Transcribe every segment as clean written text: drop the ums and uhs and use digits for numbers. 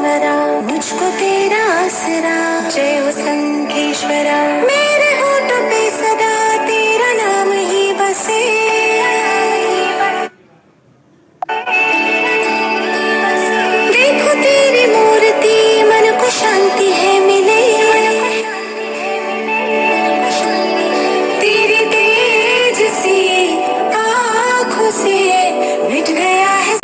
ईश्वरा, मुझको तेरा आसरा, जय हो संखेश्वरा। मेरे होठों पे सदा तेरा नाम ही बसे, देखो तेरी मूर्ति मन को शांति है मिले, तेरी तेज सी आँखों से मिट गया है।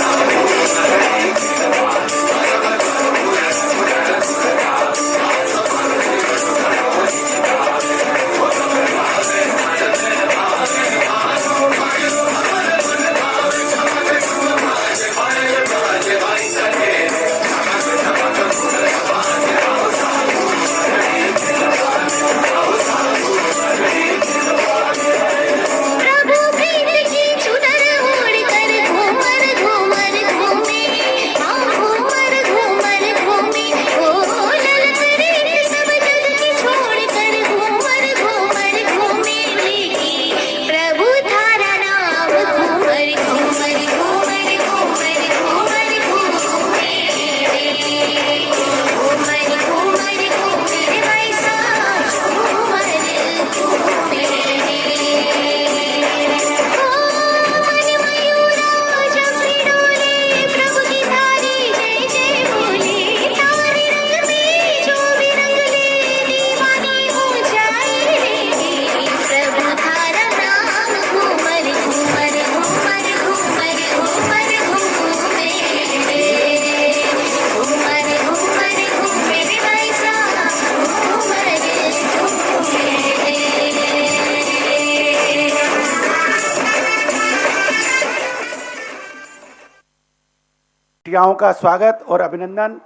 का स्वागत और अभिनंदन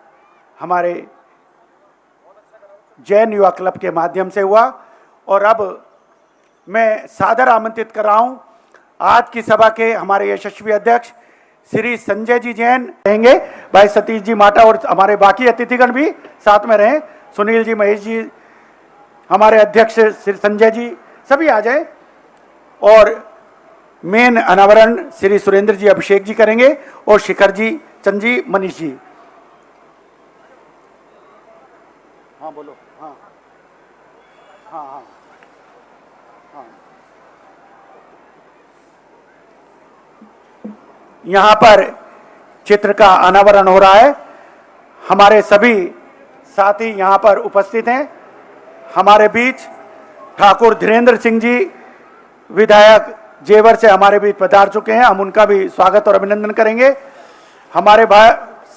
हमारे जैन युवा क्लब के माध्यम से हुआ। और अब मैं सादर आमंत्रित कर रहा हूं आज की सभा के हमारे यशस्वी अध्यक्ष श्री संजय जी जैन रहेंगे। भाई सतीश जी माटा और हमारे बाकी अतिथिगण भी साथ में रहें, सुनील जी, महेश जी, हमारे अध्यक्ष श्री संजय जी, सभी आ जाए। और मेन अनावरण श्री सुरेंद्र जी अभिषेक जी करेंगे और शिखर जी, चंद जी, मनीष जी। हाँ बोलो। हाँ हाँ हाँ हाँ। यहाँ पर चित्र का अनावरण हो रहा है। हमारे सभी साथी यहाँ पर उपस्थित हैं। हमारे बीच ठाकुर धीरेन्द्र सिंह जी विधायक जेवर से हमारे बीच पधार चुके हैं, हम उनका भी स्वागत और अभिनंदन करेंगे। हमारे भाई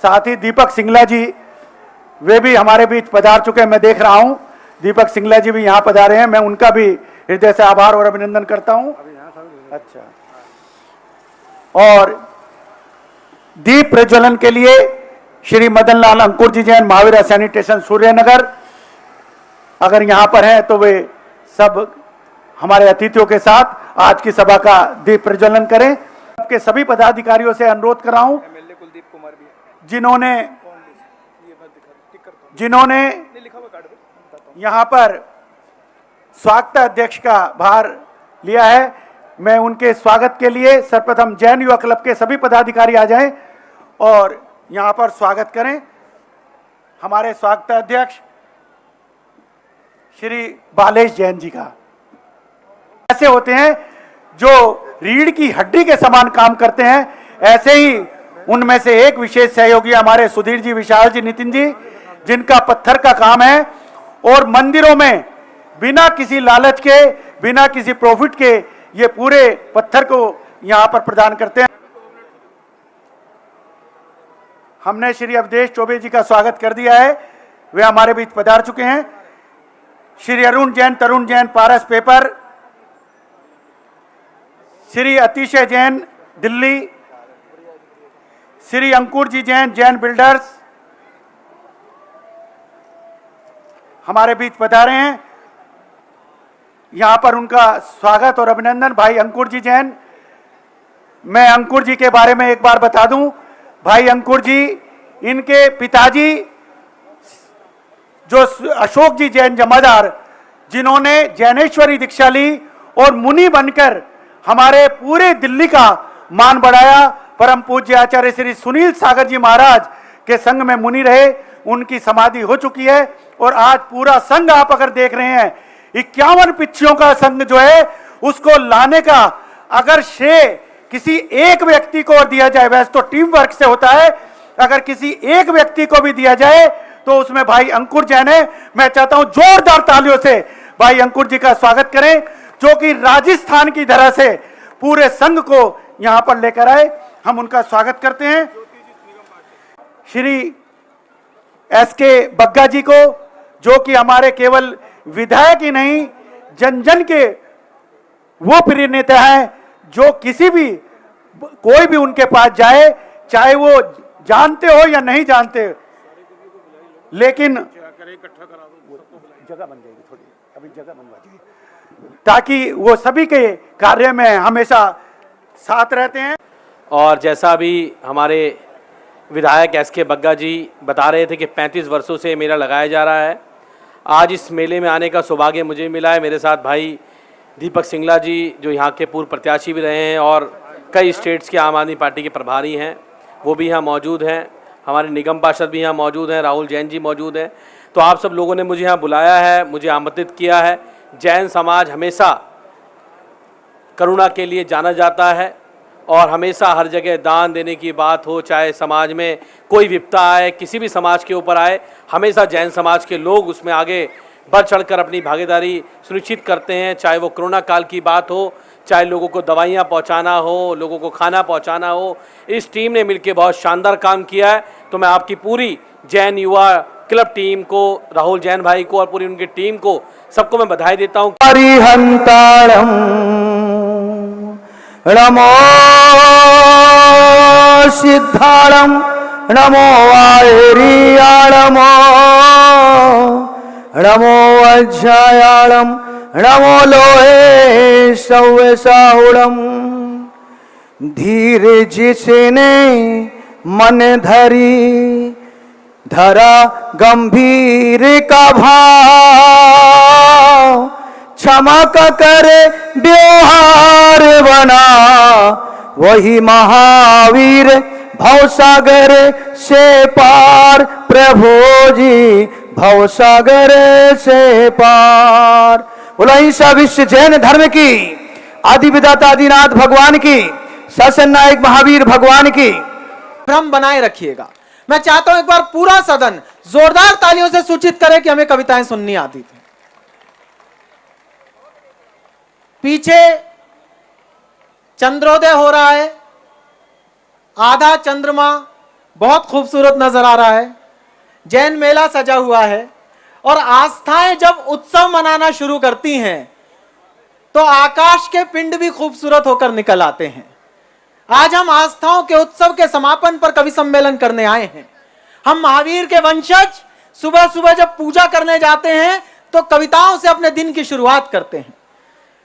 साथी दीपक सिंगला जी, वे भी हमारे बीच पधार चुके हैं, मैं देख रहा हूं दीपक सिंगला जी भी यहाँ पधारे हैं, मैं उनका भी हृदय से आभार और अभिनंदन करता हूं। अच्छा, और दीप प्रज्वलन के लिए श्री मदन लाल अंकुर जी जैन, महावीर सैनिटेशन, सूर्यनगर, अगर यहाँ पर हैं तो वे सब हमारे अतिथियों के साथ आज की सभा का दीप प्रज्वलन करें। के सभी पदाधिकारियों से अनुरोध कर रहा हूं जिन्होंने यहां पर स्वागत अध्यक्ष का भार लिया है, मैं उनके स्वागत के लिए सर्वप्रथम जैन युवा क्लब के सभी पदाधिकारी आ जाएं और यहां पर स्वागत करें। हमारे स्वागत अध्यक्ष श्री बालेश जैन जी का। ऐसे होते हैं जो रीढ़ की हड्डी के समान काम करते हैं, ऐसे ही उनमें से एक विशेष सहयोगी हमारे सुधीर जी, विशाल जी, नितिन जी, जिनका पत्थर का काम है और मंदिरों में बिना किसी लालच के, बिना किसी प्रॉफिट के ये पूरे पत्थर को यहां पर प्रदान करते हैं। हमने श्री अवधेश चौबे जी का स्वागत कर दिया है, वे हमारे बीच पधार चुके हैं। श्री अरुण जैन, तरुण जैन, पारस पेपर, श्री अतिशय जैन दिल्ली, श्री अंकुर जी जैन, जैन बिल्डर्स, हमारे बीच पधारे हैं। यहां पर उनका स्वागत और अभिनंदन। भाई अंकुर जी जैन, मैं अंकुर जी के बारे में एक बार बता दूं, भाई अंकुर जी, इनके पिताजी जो अशोक जी जैन जमादार, जिन्होंने जैनेश्वरी दीक्षा ली और मुनि बनकर हमारे पूरे दिल्ली का मान बढ़ाया, परम पूज्य आचार्य श्री सुनील सागर जी महाराज के संग में मुनि रहे, उनकी समाधि हो चुकी है। और आज पूरा संघ आप अगर देख रहे हैं, 51 पिच्छियों का संघ जो है उसको लाने का अगर श्रेय किसी एक व्यक्ति को दिया जाए, वैसे तो टीम वर्क से होता है, अगर किसी एक व्यक्ति को भी दिया जाए तो उसमें भाई अंकुर जैन है। मैं चाहता हूं जोरदार तालियों से भाई अंकुर जी का स्वागत करें, जो कि राजस्थान की धरा से पूरे संघ को यहां पर लेकर आए। हम उनका स्वागत करते हैं। श्री एसके बग्गा जी को, जो कि हमारे केवल विधायक ही नहीं, जन जन के वो प्रिय नेता हैं, जो किसी भी कोई भी उनके पास जाए, चाहे वो जानते हो या नहीं जानते, लेकिन जगह बन जाएगी थोड़ी, अभी जगह बनवा दीजिए, ताकि वो सभी के कार्य में हमेशा साथ रहते हैं। और जैसा भी हमारे विधायक एसके बग्गा जी बता रहे थे कि 35 वर्षों से मेला लगाया जा रहा है। आज इस मेले में आने का सौभाग्य मुझे मिला है। मेरे साथ भाई दीपक सिंगला जी, जो यहाँ के पूर्व प्रत्याशी भी रहे हैं और कई स्टेट्स के आम आदमी पार्टी के प्रभारी हैं, वो भी यहाँ मौजूद हैं। हमारे निगम पार्षद भी यहाँ मौजूद हैं, राहुल जैन जी मौजूद हैं। तो आप सब लोगों ने मुझे यहाँ बुलाया है, मुझे आमंत्रित किया है। जैन समाज हमेशा करुणा के लिए जाना जाता है और हमेशा हर जगह दान देने की बात हो, चाहे समाज में कोई विपदा आए, किसी भी समाज के ऊपर आए, हमेशा जैन समाज के लोग उसमें आगे बढ़ चढ़कर अपनी भागीदारी सुनिश्चित करते हैं। चाहे वो कोरोना काल की बात हो, चाहे लोगों को दवाइयाँ पहुँचाना हो, लोगों को खाना पहुँचाना हो, इस टीम ने मिलकर बहुत शानदार काम किया है। तो मैं आपकी पूरी जैन युवा क्लब टीम को, राहुल जैन भाई को और पूरी उनकी टीम को, सबको मैं बधाई देता हूँ। हरिहंताणं नमो सिद्धाणं नमो आयरियाणमो नमो अध्यायाणं नमो लोहे सौसाहुणं। धीर जिसने मन धरी धरा गंभीर का भाव, क्षमा का करे व्यवहार बना वही महावीर भवसागर से पार। प्रभु जी भवसागर से पार। बोला ईसा विश्व जैन धर्म की आदि विदाता आदिनाथ भगवान की, शासन नायक महावीर भगवान की। भ्रम बनाए रखिएगा। मैं चाहता हूं एक बार पूरा सदन जोरदार तालियों से सूचित करे कि हमें कविताएं सुननी आती थी। पीछे चंद्रोदय हो रहा है, आधा चंद्रमा बहुत खूबसूरत नजर आ रहा है, जैन मेला सजा हुआ है और आस्थाएं जब उत्सव मनाना शुरू करती हैं तो आकाश के पिंड भी खूबसूरत होकर निकल आते हैं। आज हम आस्थाओं के उत्सव के समापन पर कवि सम्मेलन करने आए हैं। हम महावीर के वंशज सुबह सुबह जब पूजा करने जाते हैं तो कविताओं से अपने दिन की शुरुआत करते हैं।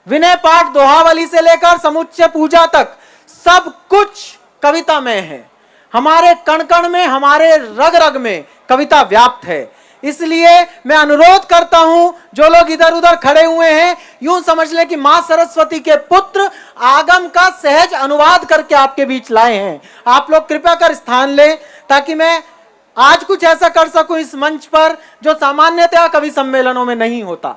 विनय पाठ दोहावली से लेकर समुच्चय पूजा तक सब कुछ कविता में है। हमारे कण कण में, हमारे रग रग में कविता व्याप्त है। इसलिए मैं अनुरोध करता हूं, जो लोग इधर उधर खड़े हुए हैं, यूं समझ लें कि मां सरस्वती के पुत्र आगम का सहज अनुवाद करके आपके बीच लाए हैं। आप लोग कृपया कर स्थान लें ताकि मैं आज कुछ ऐसा कर सकूं इस मंच पर जो सामान्यतः कवि सम्मेलनों में नहीं होता।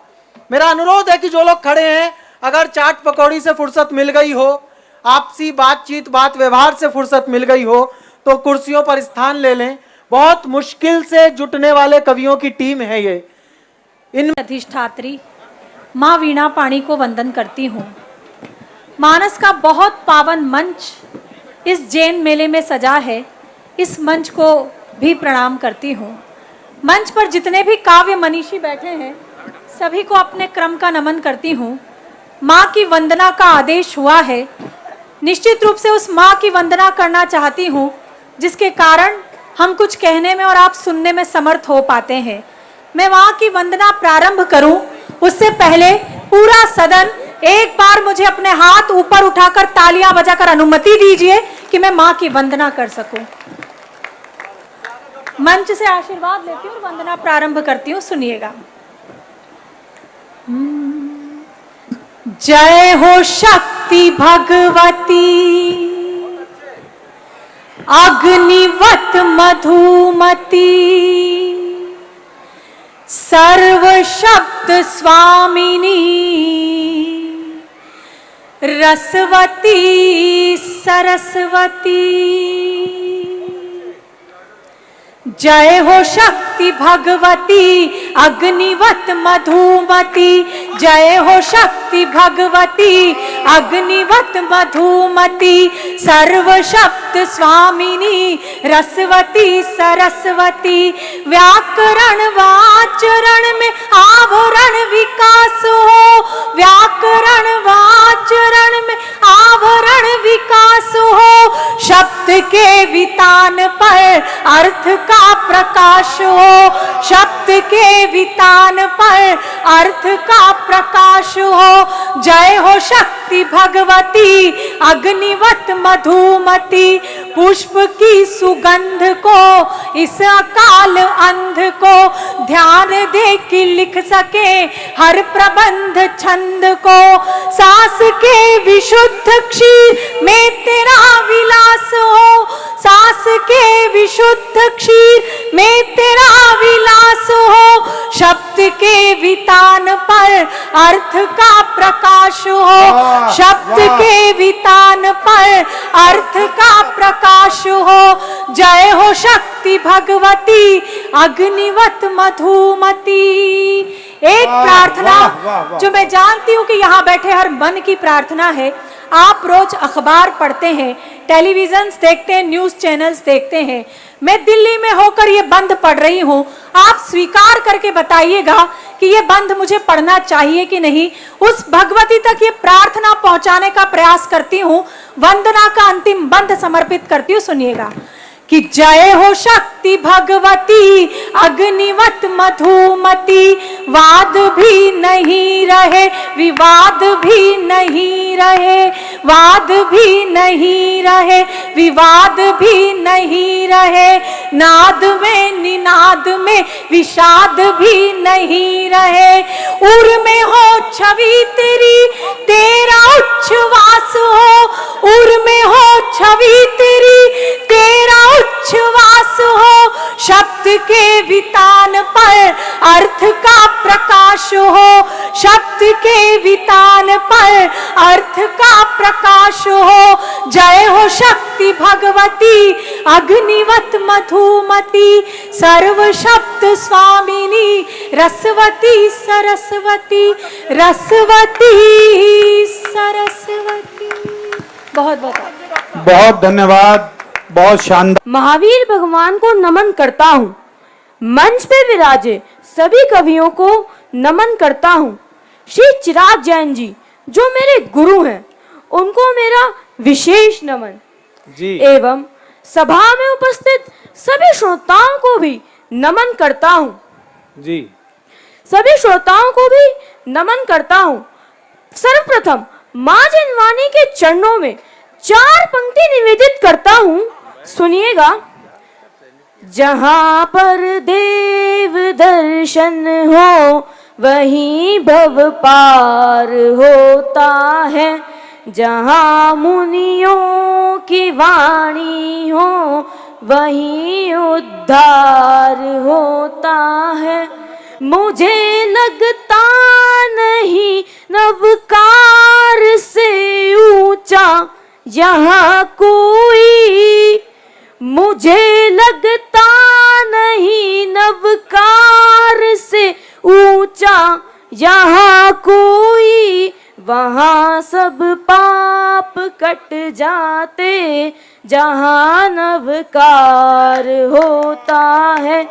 मेरा अनुरोध है कि जो लोग खड़े हैं, अगर चाट पकौड़ी से फुर्सत मिल गई हो, आपसी बातचीत बात व्यवहार से फुर्सत मिल गई हो, तो कुर्सियों पर स्थान ले लें। बहुत मुश्किल से जुटने वाले कवियों की टीम है ये। इन अधिष्ठात्री माँ वीणा पाणी को वंदन करती हूँ। मानस का बहुत पावन मंच इस जैन मेले में सजा है, इस मंच को भी प्रणाम करती हूँ। मंच पर जितने भी काव्य मनीषी बैठे हैं, सभी को अपने क्रम का नमन करती हूँ। माँ की वंदना का आदेश हुआ है, निश्चित रूप से उस माँ की वंदना करना चाहती हूँ जिसके कारण हम कुछ कहने में और आप सुनने में समर्थ हो पाते हैं। मैं वहाँ की वंदना प्रारंभ करूं उससे पहले पूरा सदन एक बार मुझे अपने हाथ ऊपर उठाकर तालियां बजाकर अनुमति दीजिए कि मैं माँ की वंदना कर सकूं। मंच से आशीर्वाद लेती हूँ और वंदना प्रारंभ करती हूँ, सुनिएगा। जय हो शक्ति भगवती अग्निवत मधुमती, सर्व शब्द स्वामिनी रसवती सरस्वती। जय हो शक्ति भगवती अग्निवत मधुमती। जय हो शक्ति भगवती अग्निवत मधुमती। सर्व शब्द स्वामिनी रसवती सरस्वती। व्याकरण वाचरण में आभरण विकास हो। व्याकरण वाचरण में आभरण विकास हो। शब्द के वितान पर अर्थ का प्रकाश हो। शब्द के वितान पर अर्थ का प्रकाश हो। जय हो शक्ति भगवती अग्निवत मधुमती। पुष्प की सुगंध को इस अकाल अंध को ध्यान दे कि लिख सके हर प्रबंध छंद को। सांस के विशुद्ध क्षीर में तेरा विलास हो। सांस के विशुद्ध क्षीर में तेरा विलास हो। शब्द के वितान पर अर्थ का प्रकाश हो। शब्द के वितान पर अर्थ का प्रकाश हो। जय हो शक्ति भगवती अग्निवत मधुमती। एक प्रार्थना जो मैं जानती हूँ कि यहाँ बैठे हर मन की प्रार्थना है। आप रोज अखबार पढ़ते हैं, टेलीविजन देखते हैं, न्यूज चैनल्स देखते हैं। मैं दिल्ली में होकर ये बंद पढ़ रही हूँ। आप स्वीकार करके बताइएगा कि ये बंद मुझे पढ़ना चाहिए कि नहीं। उस भगवती तक ये प्रार्थना पहुंचाने का प्रयास करती हूँ। वंदना का अंतिम बंद समर्पित करती हूँ। सुनिएगा कि जय हो शक्ति भगवती अग्निवत मधुमती। वाद भी नहीं रहे, विवाद भी नहीं रहे। वाद भी नहीं रहे, विवाद भी नहीं रहे। नाद में निनाद में विषाद भी नहीं रहे। उर में हो छवि तेरी, तेरा उच्छ्वास हो। उर में हो छवि तेरी, तेरा उच्छ्वास हो। शब्द के वितान पर अर्थ का प्रकाश हो। शब्द के वितान पर अर्थ का प्रकाश हो। जय हो शक्ति भगवती अग्निवत मधुमती। सर्व शब्द स्वामिनी रसवती सरस्वती। रसवती सरस्वती। बहुत धन्यवाद। बहुत शानदार। महावीर भगवान को नमन करता हूँ। मंच पे विराजे सभी कवियों को नमन करता हूँ। श्री चिराग जैन जी जो मेरे गुरु हैं, उनको मेरा विशेष नमन जी। एवं सभा में उपस्थित सभी श्रोताओं को भी नमन करता हूँ जी। सभी श्रोताओं को भी नमन करता हूँ। सर्वप्रथम माँ जिनवानी के चरणों में 4 पंक्ति निवेदित करता हूँ। सुनिएगा। जहाँ पर देव दर्शन हो वहीं भव पार होता है। जहाँ मुनियों की वाणी हो वहीं उद्धार होता है। मुझे लगता नहीं नवकार से ऊंचा यहाँ कोई। मुझे लगता नहीं नवकार से ऊंचा यहाँ कोई। वहाँ सब पाप कट जाते जहाँ नवकार होता है।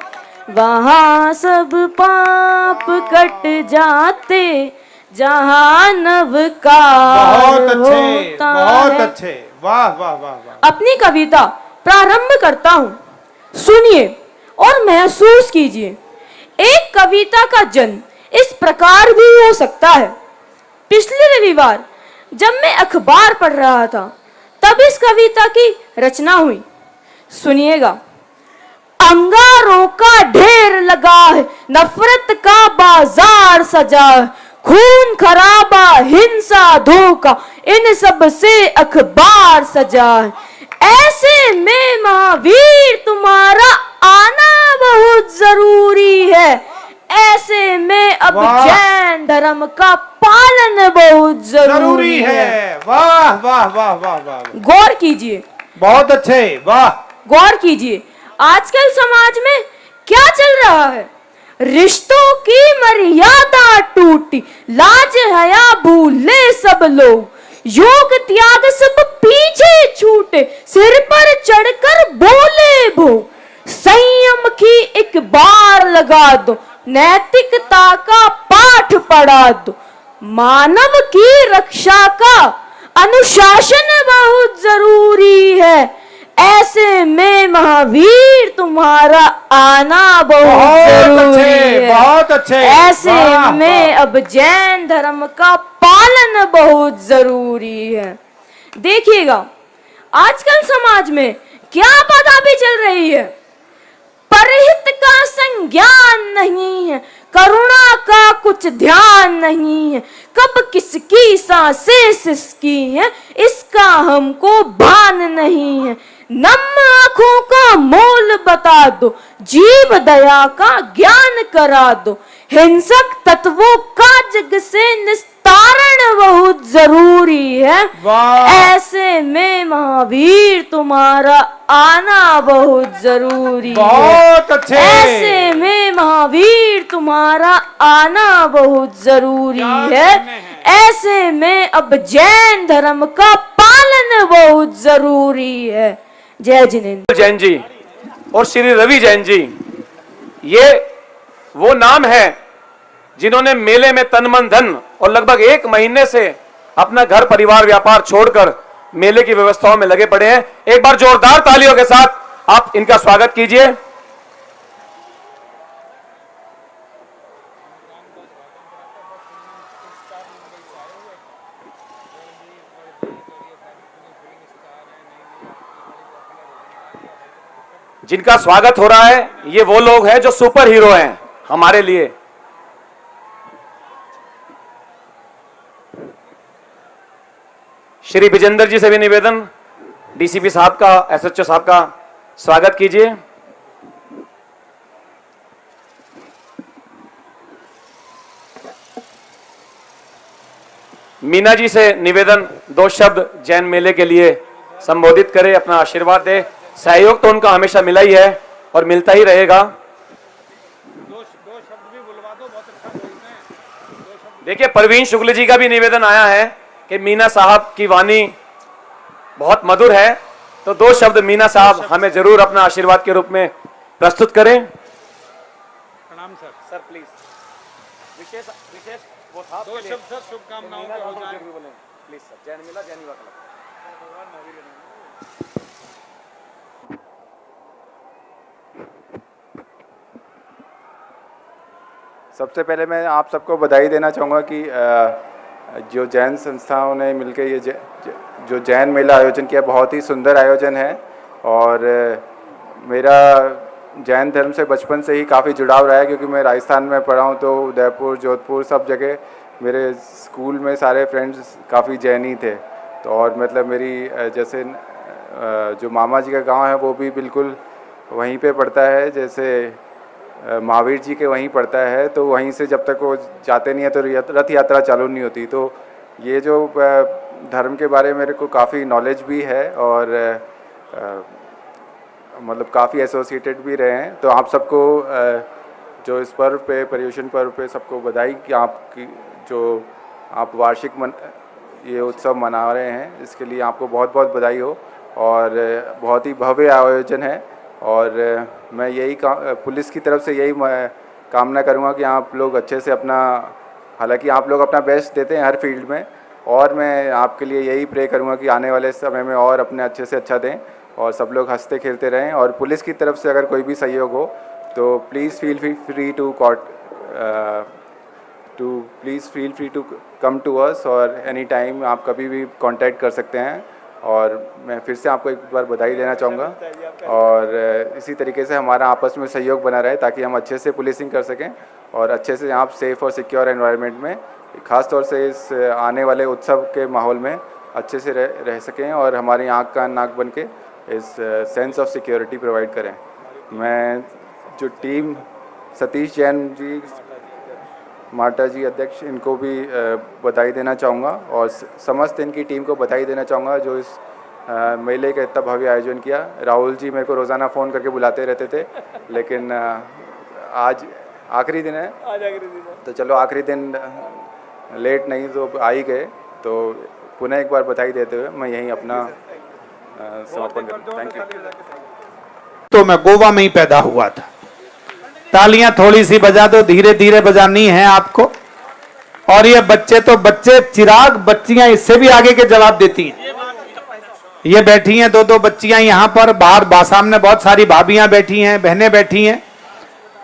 वहाँ सब पाप कट जाते जहाँ नवकार होता है। बहुत अच्छे। वाह वाह वाह वाह। अपनी कविता प्रारंभ करता हूँ। सुनिए और महसूस कीजिए। एक कविता का जन्म इस प्रकार भी हो सकता है। पिछले रविवार जब मैं अखबार पढ़ रहा था तब इस कविता की रचना हुई। सुनिएगा। अंगारों का ढेर लगा है, नफरत का बाजार सजा है। खून खराबा हिंसा धोखा इन सब से अखबार सजा है। ऐसे में महावीर तुम्हारा आना बहुत जरूरी है। ऐसे में अब वाह। जैन धर्म का पालन बहुत जरूरी है। वाह वाह वाह वाह वाह, गौर कीजिए, बहुत अच्छे, वाह। गौर कीजिए, आजकल समाज में क्या चल रहा है। रिश्तों की मर्यादा टूटी, लाज हया भूले सब लोग, योग त्याग सब पीछे छूटे, सिर पर चढ़कर बोले भो, संयम की एक बार लगा दो, नैतिकता का पाठ पढ़ा दो, मानव की रक्षा का अनुशासन बहुत जरूरी है। ऐसे में महावीर तुम्हारा आना बहुत जरूरी है। बहुत अच्छे, ऐसे वाह, में अब जैन धर्म का पालन बहुत जरूरी है। देखिएगा, आजकल समाज में क्या बातें चल रही है। परहित का संज्ञान नहीं है, करुणा का कुछ ध्यान नहीं है, कब किसकी सांसें सिसकी हैं इसका हमको भान नहीं है। नम आंखों का मोल बता दो, जीव दया का ज्ञान करा दो, हिंसक तत्वों का जग से निस्तारण बहुत जरूरी है। वाह। ऐसे में महावीर तुम्हारा आना बहुत जरूरी है। बहुत अच्छे। ऐसे में महावीर तुम्हारा आना बहुत जरूरी है। ऐसे में अब जैन धर्म का पालन बहुत जरूरी है। जय जिनेन्द्र जैन जी और श्री रवि जैन जी, ये वो नाम है जिन्होंने मेले में तन मन धन और लगभग 1 महीने से अपना घर परिवार व्यापार छोड़कर मेले की व्यवस्थाओं में लगे पड़े हैं। एक बार जोरदार तालियों के साथ आप इनका स्वागत कीजिए। जिनका स्वागत हो रहा है ये वो लोग हैं जो सुपर हीरो हैं हमारे लिए। श्री विजेंद्र जी से भी निवेदन, डीसीपी साहब का, एसएचओ साहब का स्वागत कीजिए। मीना जी से निवेदन, 2 शब्द जैन मेले के लिए संबोधित करें, अपना आशीर्वाद दे। सहयोग तो उनका हमेशा मिला ही है और मिलता ही रहेगा। देखिए, परवीन शुक्ल जी का भी निवेदन आया है कि मीना साहब की वाणी बहुत मधुर है, तो 2 शब्द मीना साहब हमें जरूर अपना आशीर्वाद के रूप में प्रस्तुत करें। प्रणाम सर। सर प्लीज विशेष वो था 2 शब्द सर, शुभकामनाओं के हो जाए प्लीज सर। जैन मिला, जैन युवा क्लब। सबसे पहले मैं आप सबको बधाई देना चाहूँगा कि जो जैन संस्थाओं ने मिलकर ये जो जैन मेला आयोजन किया, बहुत ही सुंदर आयोजन है। और मेरा जैन धर्म से बचपन से ही काफ़ी जुड़ाव रहा है, क्योंकि मैं राजस्थान में पढ़ा हूँ, तो उदयपुर, जोधपुर, सब जगह मेरे स्कूल में सारे फ्रेंड्स काफ़ी जैनी थे। तो और मतलब मेरी जैसे जो मामा जी का गांव है वो भी बिल्कुल वहीं पे पड़ता है, जैसे महावीर जी के वहीं पड़ता है। तो वहीं से जब तक वो जाते नहीं है तो रथ यात्रा चालू नहीं होती। तो ये जो धर्म के बारे में मेरे को काफ़ी नॉलेज भी है और मतलब काफ़ी एसोसिएटेड भी रहे हैं। तो आप सबको जो इस पर्व पे, पर्युषण पर्व पे सबको बधाई कि आपकी जो आप वार्षिक ये उत्सव मना रहे हैं, इसके लिए आपको बहुत बहुत बधाई हो। और बहुत ही भव्य आयोजन है। और मैं यही पुलिस की तरफ से यही कामना करूंगा कि आप लोग अच्छे से अपना, हालांकि आप लोग अपना बेस्ट देते हैं हर फील्ड में, और मैं आपके लिए यही प्रे करूंगा कि आने वाले समय में और अपने अच्छे से अच्छा दें और सब लोग हंसते खेलते रहें। और पुलिस की तरफ से अगर कोई भी सहयोग हो तो please feel free to come to us, और एनी टाइम आप कभी भी कांटेक्ट कर सकते हैं। और मैं फिर से आपको एक बार बधाई देना चाहूँगा। और इसी तरीके से हमारा आपस में सहयोग बना रहे ताकि हम अच्छे से पुलिसिंग कर सकें और अच्छे से आप सेफ़ और सिक्योर एनवायरनमेंट में, ख़ास तौर से इस आने वाले उत्सव के माहौल में अच्छे से रह सकें और हमारी आँख कान नाक बन के इस सेंस ऑफ सिक्योरिटी प्रोवाइड करें। मैं जो टीम सतीश जैन जी मार्टा जी अध्यक्ष, इनको भी बधाई देना चाहूँगा और समस्त इनकी टीम को बधाई देना चाहूँगा जो इस मेले का इतना भव्य आयोजन किया। राहुल जी मेरे को रोज़ाना फ़ोन करके बुलाते रहते थे, लेकिन आज आखिरी दिन है, तो चलो आखिरी दिन लेट नहीं तो आ ही गए, तो पुनः एक बार बधाई देते हुए मैं यहीं अपना समापन करता हूँ। Thank you. तो मैं गोवा में ही पैदा हुआ था। तालियां थोड़ी सी बजा दो, धीरे धीरे बजानी है आपको। और ये बच्चे तो बच्चे चिराग, बच्चियां इससे भी आगे के जवाब देती हैं। ये बैठी हैं 2-2 बच्चियां यहाँ पर, बाहर सामने बहुत सारी भाभियां बैठी हैं, बहनें बैठी हैं।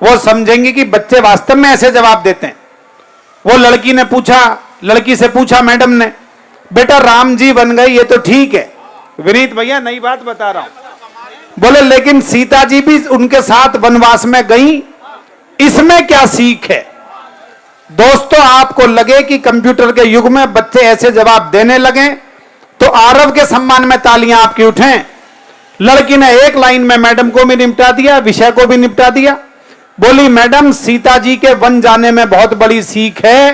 वो समझेंगे कि बच्चे वास्तव में ऐसे जवाब देते हैं। वो लड़की से पूछा मैडम ने, बेटा राम जी बन गए, ये तो ठीक है। विनीत भैया नई बात बता रहा हूं। बोले लेकिन सीता जी भी उनके साथ वनवास में गई, इसमें क्या सीख है? दोस्तों, आपको लगे कि कंप्यूटर के युग में बच्चे ऐसे जवाब देने लगे तो आरव के सम्मान में तालियां आपकी उठें। लड़की ने एक लाइन में मैडम को भी निपटा दिया, विषय को भी निपटा दिया। बोली मैडम, सीता जी के वन जाने में बहुत बड़ी सीख है,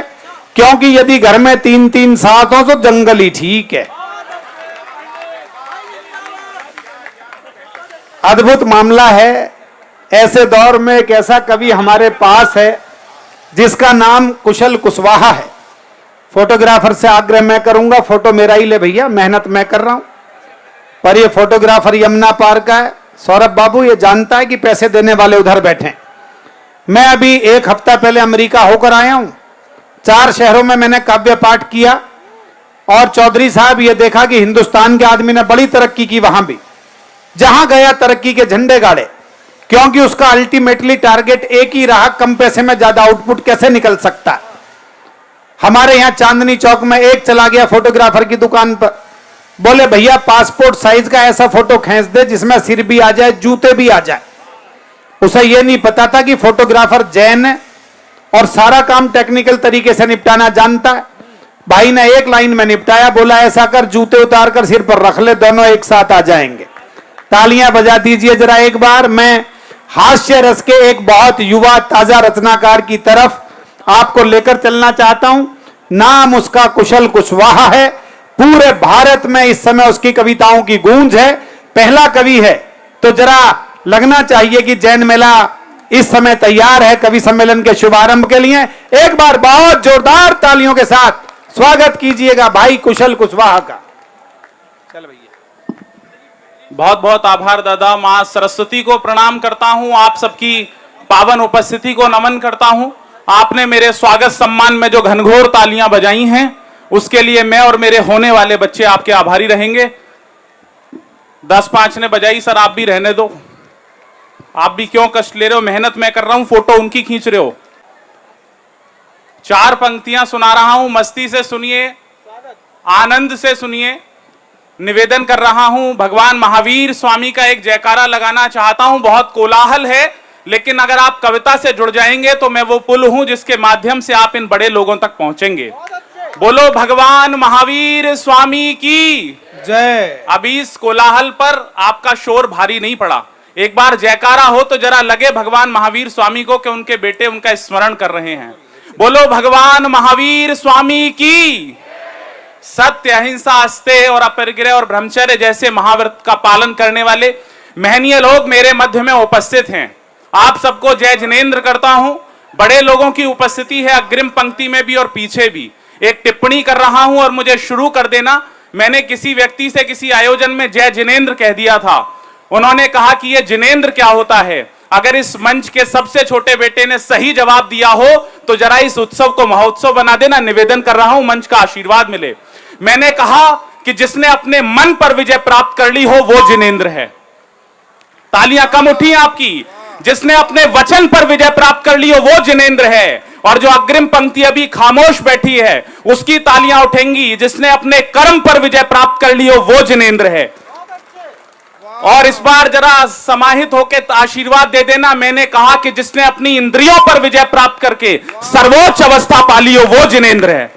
क्योंकि यदि घर में 3-3 साथ हो तो जंगल ही ठीक है। अद्भुत मामला है। ऐसे दौर में एक ऐसा कवि हमारे पास है जिसका नाम कुशल कुशवाहा है। फोटोग्राफर से आग्रह मैं करूंगा, फोटो मेरा ही ले भैया, मेहनत मैं कर रहा हूं। पर ये फोटोग्राफर यमुना पार का है। सौरभ बाबू ये जानता है कि पैसे देने वाले उधर बैठे। मैं अभी 1 हफ्ता पहले अमेरिका होकर आया हूं। 4 शहरों में मैंने काव्य पाठ किया और चौधरी साहब ये देखा कि हिंदुस्तान के आदमी ने बड़ी तरक्की की। वहां भी जहां गया तरक्की के झंडे गाड़े, क्योंकि उसका अल्टीमेटली टारगेट एक ही रहा, कम पैसे में ज्यादा आउटपुट कैसे निकल सकता है। हमारे यहां चांदनी चौक में एक चला गया फोटोग्राफर की दुकान पर, बोले भैया पासपोर्ट साइज का ऐसा फोटो खींच दे जिसमें सिर भी आ जाए, जूते भी आ जाए। उसे यह नहीं पता था कि फोटोग्राफर जैन है और सारा काम टेक्निकल तरीके से निपटाना जानता है। भाई ने एक लाइन में निपटाया, बोला ऐसा कर, जूते उतार कर सिर पर रख ले, दोनों एक साथ आ जाएंगे। तालियां बजा दीजिए जरा एक बार। मैं हास्य रस के एक बहुत युवा ताजा रचनाकार की तरफ आपको लेकर चलना चाहता हूं। नाम उसका कुशल कुशवाहा है। पूरे भारत में इस समय उसकी कविताओं की गूंज है। पहला कवि है, तो जरा लगना चाहिए कि जैन मेला इस समय तैयार है कवि सम्मेलन के शुभारंभ के लिए। एक बार बहुत जोरदार तालियों के साथ स्वागत कीजिएगा भाई कुशल कुशवाहा का। चल भैया। बहुत बहुत आभार दादा। मां सरस्वती को प्रणाम करता हूं, आप सबकी पावन उपस्थिति को नमन करता हूं। आपने मेरे स्वागत सम्मान में जो घनघोर तालियां बजाई हैं उसके लिए मैं और मेरे होने वाले बच्चे आपके आभारी रहेंगे। 10-5 ने बजाई, सर आप भी रहने दो, आप भी क्यों कष्ट ले रहे हो, मेहनत मैं कर रहा हूं, फोटो उनकी खींच रहे हो। 4 पंक्तियां सुना रहा हूं, मस्ती से सुनिए, आनंद से सुनिए। निवेदन कर रहा हूं, भगवान महावीर स्वामी का एक जयकारा लगाना चाहता हूं। बहुत कोलाहल है, लेकिन अगर आप कविता से जुड़ जाएंगे तो मैं वो पुल हूं जिसके माध्यम से आप इन बड़े लोगों तक पहुंचेंगे। बोलो भगवान महावीर स्वामी की जय। अभी इस कोलाहल पर आपका शोर भारी नहीं पड़ा। एक बार जयकारा हो तो जरा लगे भगवान महावीर स्वामी को कि उनके बेटे उनका स्मरण कर रहे हैं। बोलो भगवान महावीर स्वामी की। सत्य, अहिंसा, अस्तेय और अपरिग्रह और ब्रह्मचर्य जैसे महाव्रत का पालन करने वाले महनीय लोग मेरे मध्य में उपस्थित हैं। आप सबको जय जिनेंद्र करता हूं। बड़े लोगों की उपस्थिति है अग्रिम पंक्ति में भी और पीछे भी। एक टिप्पणी कर रहा हूं और मुझे शुरू कर देना। मैंने किसी व्यक्ति से किसी आयोजन में जय जिनेंद्र कह दिया था। उन्होंने कहा कि यह जिनेंद्र क्या होता है। अगर इस मंच के सबसे छोटे बेटे ने सही जवाब दिया हो तो जरा इस उत्सव को महोत्सव बना देना। निवेदन कर रहा हूं, मंच का आशीर्वाद मिले। मैंने कहा कि जिसने अपने मन पर विजय प्राप्त कर ली हो वो जिनेंद्र है। तालियां कम उठी आपकी। जिसने अपने वचन पर विजय प्राप्त कर ली हो वो जिनेंद्र है। और जो अग्रिम पंक्ति अभी खामोश बैठी है उसकी तालियां उठेंगी। जिसने अपने कर्म पर विजय प्राप्त कर ली हो वो जिनेंद्र है। और इस बार जरा समाहित होकर आशीर्वाद दे देना। मैंने कहा कि जिसने अपनी इंद्रियों पर विजय प्राप्त करके सर्वोच्च अवस्था पाली हो वो जिनेंद्र है।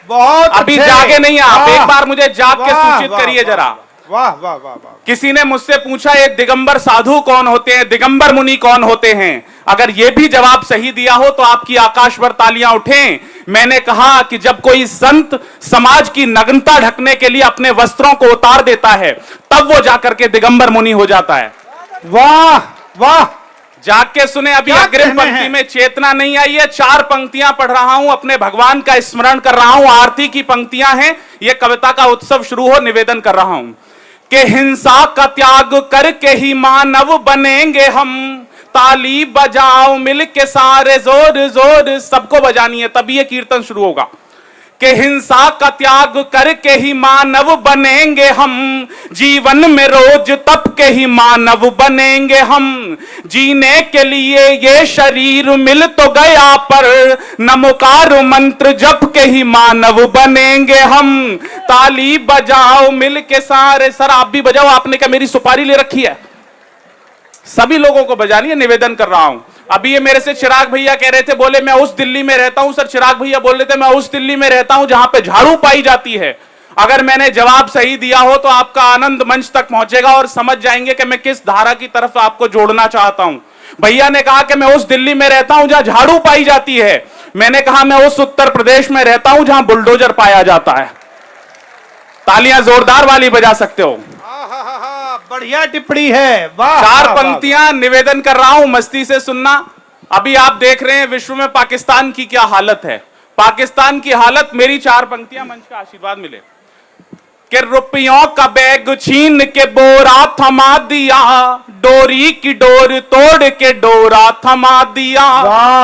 बहुत अभी जागे नहीं आप, एक बार मुझे जाग के सूचित करिए जरा। वाह वाह वाह वाह। किसी ने मुझसे पूछा ये दिगंबर साधु कौन होते हैं, दिगंबर मुनि कौन होते हैं। अगर ये भी जवाब सही दिया हो तो आपकी आकाश पर तालियां उठें। मैंने कहा कि जब कोई संत समाज की नग्नता ढकने के लिए अपने वस्त्रों को उतार देता है तब वो जाकर के दिगंबर मुनि हो जाता है। वाह वाह, जाग के सुने। अभी क्या अग्रिम कहने पंक्ति हैं? में चेतना नहीं आई है, 4 पंक्तियां पढ़ रहा हूं, अपने भगवान का स्मरण कर रहा हूं, आरती की पंक्तियां हैं। यह कविता का उत्सव शुरू हो, निवेदन कर रहा हूं कि हिंसा का त्याग करके ही मानव बनेंगे हम, ताली बजाओ मिल के सारे जोर जोर, सबको बजानी है तभी ये कीर्तन शुरू होगा। कि हिंसा का त्याग करके ही मानव बनेंगे हम, जीवन में रोज तप के ही मानव बनेंगे हम, जीने के लिए ये शरीर मिल तो गया पर नमोकार मंत्र जप के ही मानव बनेंगे हम, ताली बजाओ मिल के सारे। सर आप भी बजाओ, आपने क्या मेरी सुपारी ले रखी है? सभी लोगों को बजानी है, निवेदन कर रहा हूं। अभी ये मेरे से चिराग भैया कह रहे थे, बोले मैं उस दिल्ली में रहता हूं। सर चिराग भैया बोल रहे थे मैं उस दिल्ली में रहता हूं जहां पे झाड़ू पाई जाती है। अगर मैंने जवाब सही दिया हो तो आपका आनंद मंच तक पहुंचेगा और समझ जाएंगे कि मैं किस धारा की तरफ आपको जोड़ना चाहता हूं। भैया ने कहा कि मैं उस दिल्ली में रहता हूं जहां झाड़ू पाई जाती है। मैंने कहा मैं उस उत्तर प्रदेश में रहता हूं जहां बुलडोजर पाया जाता है। तालियां जोरदार वाली बजा सकते हो। बढ़िया टिप्पणी है, वाह। 4 वाह, पंक्तियां निवेदन कर रहा हूं, मस्ती से सुनना। अभी आप देख रहे हैं विश्व में पाकिस्तान की क्या हालत है। पाकिस्तान की हालत, मेरी 4 पंक्तियां मंच का आशीर्वाद मिले कि रुपयों का बैग छीन के बोरा थमा दिया, डोरी की डोर तोड़ के डोरा थमा दिया।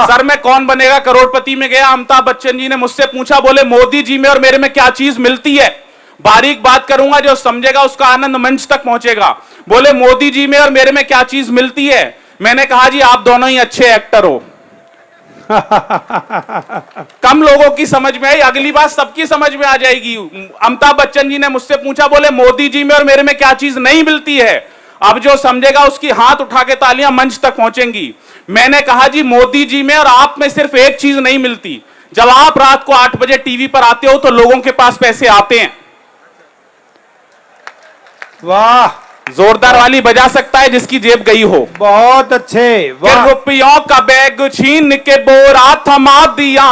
सर में कौन बनेगा करोड़पति में गया, अमिताभ बच्चन जी ने मुझसे पूछा, बोले मोदी जी में और मेरे में क्या चीज मिलती है। बारीक बात करूंगा, जो समझेगा उसका आनंद मंच तक पहुंचेगा। बोले मोदी जी में और मेरे में क्या चीज मिलती है। मैंने कहा जी आप दोनों ही अच्छे एक्टर हो। कम लोगों की समझ में आई, अगली बात सबकी समझ में आ जाएगी। अमिताभ बच्चन जी ने मुझसे पूछा, बोले मोदी जी में और मेरे में क्या चीज नहीं मिलती है। अब जो समझेगा उसकी हाथ उठा के तालियां मंच तक पहुंचेंगी। मैंने कहा जी मोदी जी में और आप में सिर्फ एक चीज नहीं मिलती। जब आप रात को 8 बजे टीवी पर आते हो तो लोगों के पास पैसे आते हैं। वाह, जोरदार वाली बजा सकता है जिसकी जेब गई हो। बहुत अच्छे, वाह। रुपयों का बैग छीन के बोरा थमा दिया,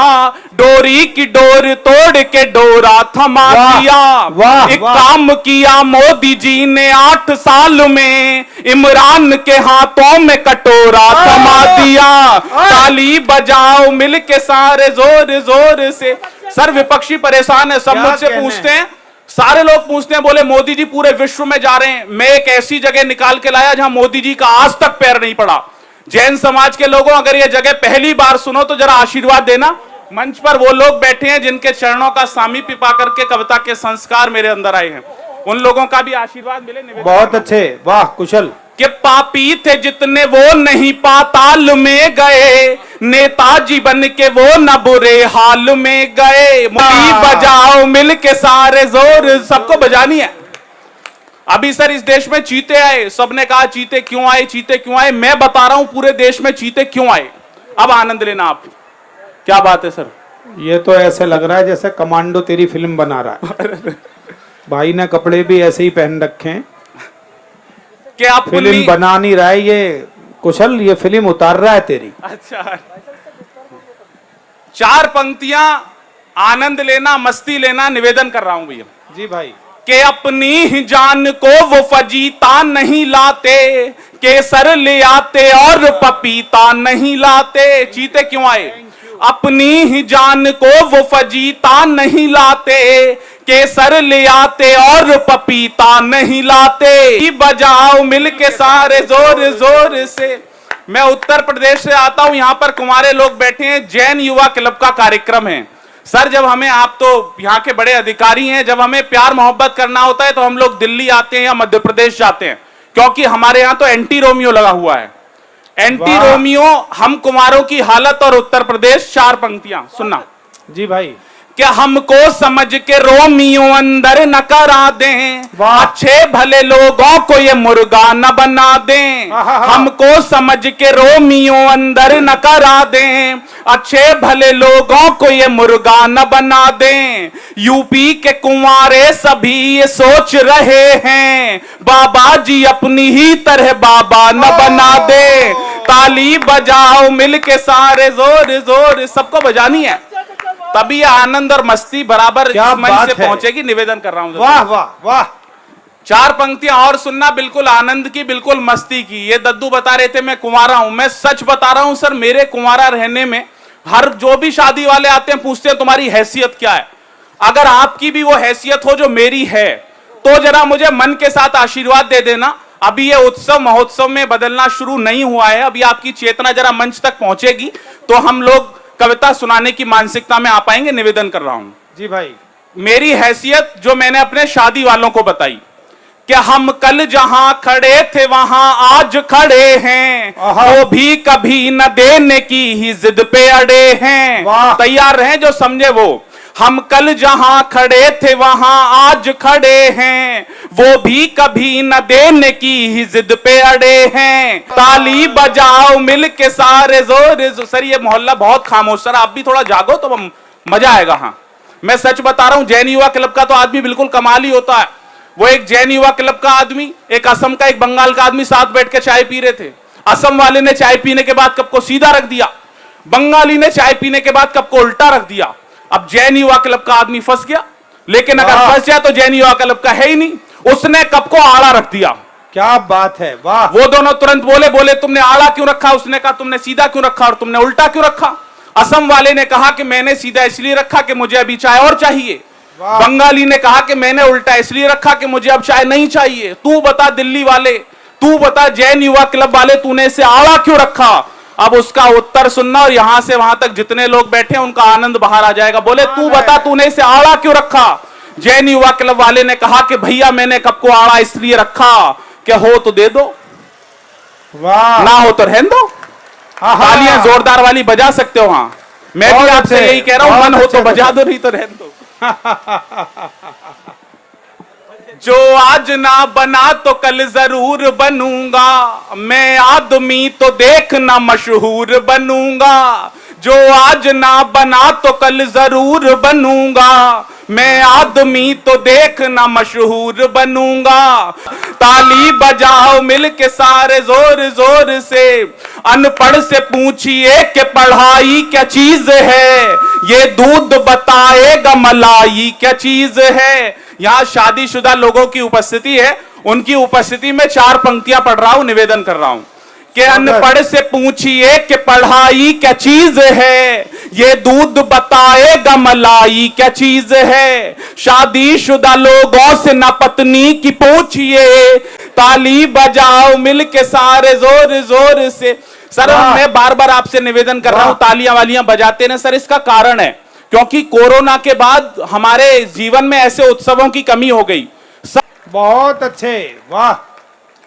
डोरी की डोर तोड़ के डोरा थमा दिया। वाह, एक वाह। काम किया मोदी जी ने 8 साल में, इमरान के हाथों में कटोरा थमा दिया। ताली बजाओ मिल के सारे जोर जोर से। सर विपक्षी परेशान है, सब मुझसे पूछते हैं, सारे लोग पूछते हैं, बोले मोदी जी पूरे विश्व में जा रहे हैं। मैं एक ऐसी जगह निकाल के लाया जहां मोदी जी का आज तक पैर नहीं पड़ा। जैन समाज के लोगों, अगर यह जगह पहली बार सुनो तो जरा आशीर्वाद देना। मंच पर वो लोग बैठे हैं जिनके चरणों का सामीप्य पा करके कविता के संस्कार मेरे अंदर आए हैं, उन लोगों का भी आशीर्वाद मिले। बहुत अच्छे, वाह कुशल। कि पापी थे जितने वो नहीं पाताल में गए, नेताजी बन के वो न बुरे हाल में गए। मुट्ठी बजाओ मिल के सारे जोर, सबको बजानी है। अभी सर इस देश में चीते आए, सबने कहा चीते क्यों आए, चीते क्यों आए। मैं बता रहा हूं पूरे देश में चीते क्यों आए। अब आनंद लेना आप। क्या बात है सर? ये तो ऐसे लग रहा है जैसे कमांडो तेरी फिल्म बना रहा है। भाई ने कपड़े भी ऐसे ही पहन रखे हैं कि आप फिल्म बना नहीं रहा है ये कुशल, ये फिल्म उतार रहा है तेरी। अच्छा, 4 पंक्तियां आनंद लेना, मस्ती लेना, निवेदन कर रहा हूं भैया जी भाई। कि अपनी ही जान को वो फजीता नहीं लाते, केसर ले आते और पपीता नहीं लाते। चीते क्यों आए? अपनी ही जान को वो फजीता नहीं लाते, केसर ले आते और पपीता नहीं लाते। बजाओ मिल के सारे जोर जोर से। मैं उत्तर प्रदेश से आता हूं, यहां पर कुंवारे लोग बैठे हैं, जैन युवा क्लब का कार्यक्रम है। सर जब हमें, आप तो यहाँ के बड़े अधिकारी हैं, जब हमें प्यार मोहब्बत करना होता है तो हम लोग दिल्ली आते हैं या मध्य प्रदेश जाते हैं, क्योंकि हमारे यहाँ तो एंटी रोमियो लगा हुआ है। एंटी रोमियो, हम कुमारों की हालत और उत्तर प्रदेश। 4 पंक्तियां सुनना जी भाई। कि हमको समझ के रोमियो अंदर न करा दें, अच्छे भले लोगों को ये मुर्गा न बना दें। हमको समझ के रोमियो अंदर न करा दें, अच्छे भले लोगों को ये मुर्गा न बना दें। यूपी के कुंवारे सभी ये सोच रहे हैं, बाबा जी अपनी ही तरह बाबा न बना दे। ताली बजाओ मिलके सारे जोर जोर, सबको बजानी है, तभी आनंद और मस्ती बराबर इस मंच से पहुंचेगी। निवेदन कर रहा हूं। वाह वाह वाह। 4 पंक्तियां और सुनना, बिल्कुल आनंद की, बिल्कुल मस्ती की। ये दद्दू बता रहे थे मैं कुंवारा हूं, मैं सच बता रहा हूं सर। मेरे कुंवारा रहने में हर जो भी शादी वाले आते हैं पूछते हैं तुम्हारी हैसियत क्या है। अगर आपकी भी वो हैसियत हो जो मेरी है तो जरा मुझे मन के साथ आशीर्वाद दे देना। अभी ये उत्सव महोत्सव में बदलना शुरू नहीं हुआ है, अभी आपकी चेतना जरा मंच तक पहुंचेगी तो हम लोग कविता सुनाने की मानसिकता में आ पाएंगे। निवेदन कर रहा हूं जी भाई। मेरी हैसियत जो मैंने अपने शादी वालों को बताई कि हम कल जहां खड़े थे वहां आज खड़े हैं, वो भी कभी न देने की ही जिद पे अड़े हैं। तैयार रहें जो समझे वो। हम कल जहां खड़े थे वहां आज खड़े हैं, वो भी कभी न देने की ही जिद पे अड़े हैं। ताली बजाओ मिल के सारे जोर। सर ये मोहल्ला बहुत खामोश, सर आप भी थोड़ा जागो तो मजा आएगा। हाँ मैं सच बता रहा हूं, जैन युवा क्लब का तो आदमी बिल्कुल कमाल ही होता है। वो एक जैन युवा क्लब का आदमी, एक असम का, एक बंगाल का आदमी साथ बैठ के चाय पी रहे थे। असम वाले ने चाय पीने के बाद कप को सीधा रख दिया, बंगाली ने चाय पीने के बाद कप को उल्टा रख दिया। अब जैन युवा क्लब का आदमी फंस गया, लेकिन अगर फंस जाए तो जैन युवा क्लब का है ही नहीं, उसने कप को आड़ा रख दिया। क्या बात है, वाह। वो दोनों तुरंत बोले तुमने आड़ा क्यों रखा? उसने कहा तुमने सीधा क्यों रखा और तुमने उल्टा क्यों रखा? असम वाले ने कहा कि मैंने सीधा इसलिए रखा कि मुझे अभी चाय और चाहिए। बंगाली ने कहा कि मैंने उल्टा इसलिए रखा कि मुझे अब चाय नहीं चाहिए। तू बता दिल्ली वाले, तू बता जैन युवा क्लब वाले, तूने इसे आड़ा क्यों रखा? अब उसका उत्तर सुनना और यहां से वहां तक जितने लोग बैठे हैं उनका आनंद बाहर आ जाएगा। बोले तू बता तूने इसे आड़ा क्यों रखा? जैन युवा क्लब वाले ने कहा कि भैया मैंने कप को आड़ा इसलिए रखा कि हो तो दे दो, वाह, ना हो तो रहने दो। तालियां जोरदार वाली बजा सकते हो। हाँ मैं भी आपसे यही कह रहा हूं, मन हो तो बजा दो, नहीं तो रहने दो। जो आज ना बना तो कल जरूर बनूंगा, मैं आदमी तो देखना मशहूर बनूंगा। जो आज ना बना तो कल जरूर बनूंगा, मैं आदमी तो देखना मशहूर बनूंगा। ताली बजाओ मिल के सारे जोर जोर से, अनपढ़ से पूछिए कि पढ़ाई क्या चीज है, ये दूध बताएगा मलाई क्या चीज है। यहाँ शादीशुदा लोगों की उपस्थिति है, उनकी उपस्थिति में 4 पंक्तियां पढ़ रहा हूं, निवेदन कर रहा हूं कि अनपढ़ से पूछिए कि पढ़ाई क्या चीज है, ये दूध बताएगा मलाई क्या चीज है। शादीशुदा लोगों से न पत्नी की पूछिए, ताली बजाओ मिल के सारे जोर जोर से। सर मैं बार बार आपसे निवेदन कर रहा हूं, तालियां वालियां बजाते ना सर, इसका कारण है क्योंकि कोरोना के बाद हमारे जीवन में ऐसे उत्सवों की कमी हो गई। बहुत अच्छे, वाह।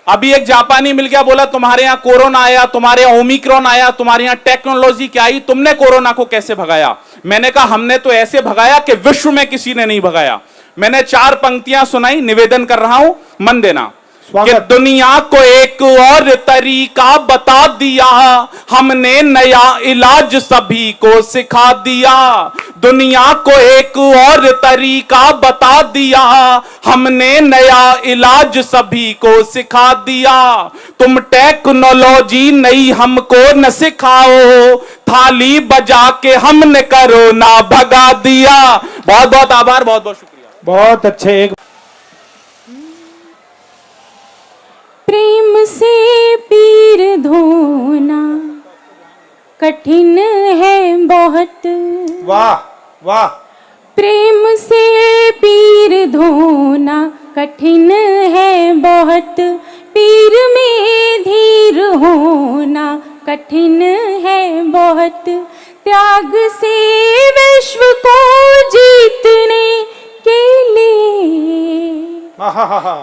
अभी एक जापानी मिल गया, बोला तुम्हारे यहाँ कोरोना आया, तुम्हारे यहाँ ओमिक्रॉन आया, तुम्हारे यहाँ टेक्नोलॉजी क्या आई, तुमने कोरोना को कैसे भगाया? मैंने कहा हमने तो ऐसे भगाया कि विश्व में किसी ने नहीं भगाया। मैंने 4 पंक्तियां सुनाई, निवेदन कर रहा हूं, मन देना कि दुनिया को एक और तरीका बता दिया, हमने नया इलाज सभी को सिखा दिया। दुनिया को एक और तरीका बता दिया, हमने नया इलाज सभी को सिखा दिया। तुम टेक्नोलॉजी नई हमको न सिखाओ, थाली बजा के हमने कोरोना भगा दिया। बहुत बहुत आभार, बहुत बहुत शुक्रिया। बहुत अच्छे। एक प्रेम से पीर धोना कठिन है बहुत, वाह वाह। प्रेम से पीर धोना कठिन है बहुत, पीर में धीर होना कठिन है बहुत। त्याग से विश्व को जीतने के लिए,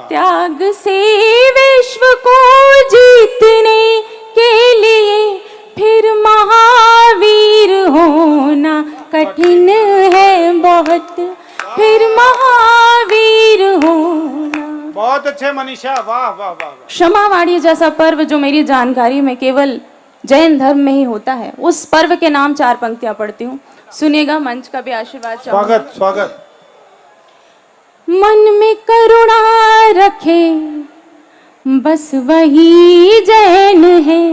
त्याग से विश्व को जीतने के लिए, फिर महावीर होना कठिन है बहुत फिर महावीर होना। बहुत अच्छे मनीषा, वाह वाह वाह वाह। क्षमावाणी जैसा पर्व जो मेरी जानकारी में केवल जैन धर्म में ही होता है, उस पर्व के नाम 4 पंक्तियां पढ़ती हूँ, सुनिएगा। मंच का भी आशीर्वाद चाहूंगी। स्वागत स्वागत। मन में करुणा रखे बस वही जैन है,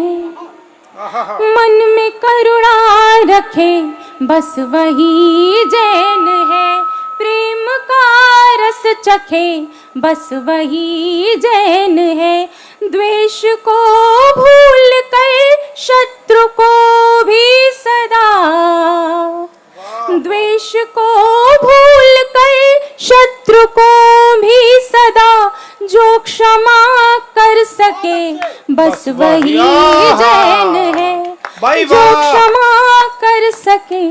मन में करुणा रखे बस वही जैन है, प्रेम का रस चखे बस वही जैन है, द्वेष को भूल कर शत्रु को भी सदा, द्वेष को भूल कर शत्रु को भी सदा, जो क्षमा कर सके बस वही जैन है, जो क्षमा कर सके।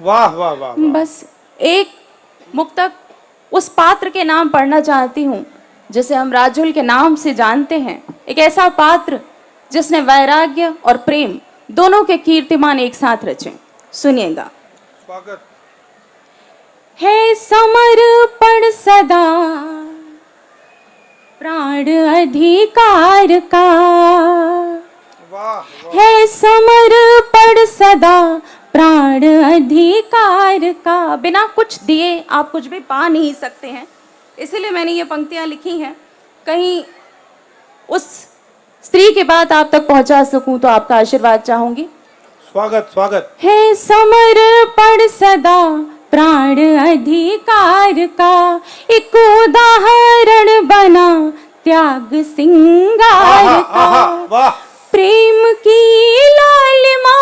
वाह वाह वाह। बस एक मुक्तक उस पात्र के नाम पढ़ना चाहती हूँ जिसे हम राजुल के नाम से जानते हैं, एक ऐसा पात्र जिसने वैराग्य और प्रेम दोनों के कीर्तिमान एक साथ रचे। सुनिएगा। स्वागत। है समर्पण सदा प्राण अधिकार का, है समर्पण सदा प्राण अधिकार का, बिना कुछ दिए आप कुछ भी पा नहीं सकते हैं, इसीलिए मैंने ये पंक्तियां लिखी हैं, कहीं उस स्त्री की बात आप तक पहुंचा सकूं तो आपका आशीर्वाद चाहूंगी। स्वागत स्वागत। है समर्पण सदा प्राण अधिकार का, एक उदाहरण बना त्याग सिंगार का, प्रेम की लालिमा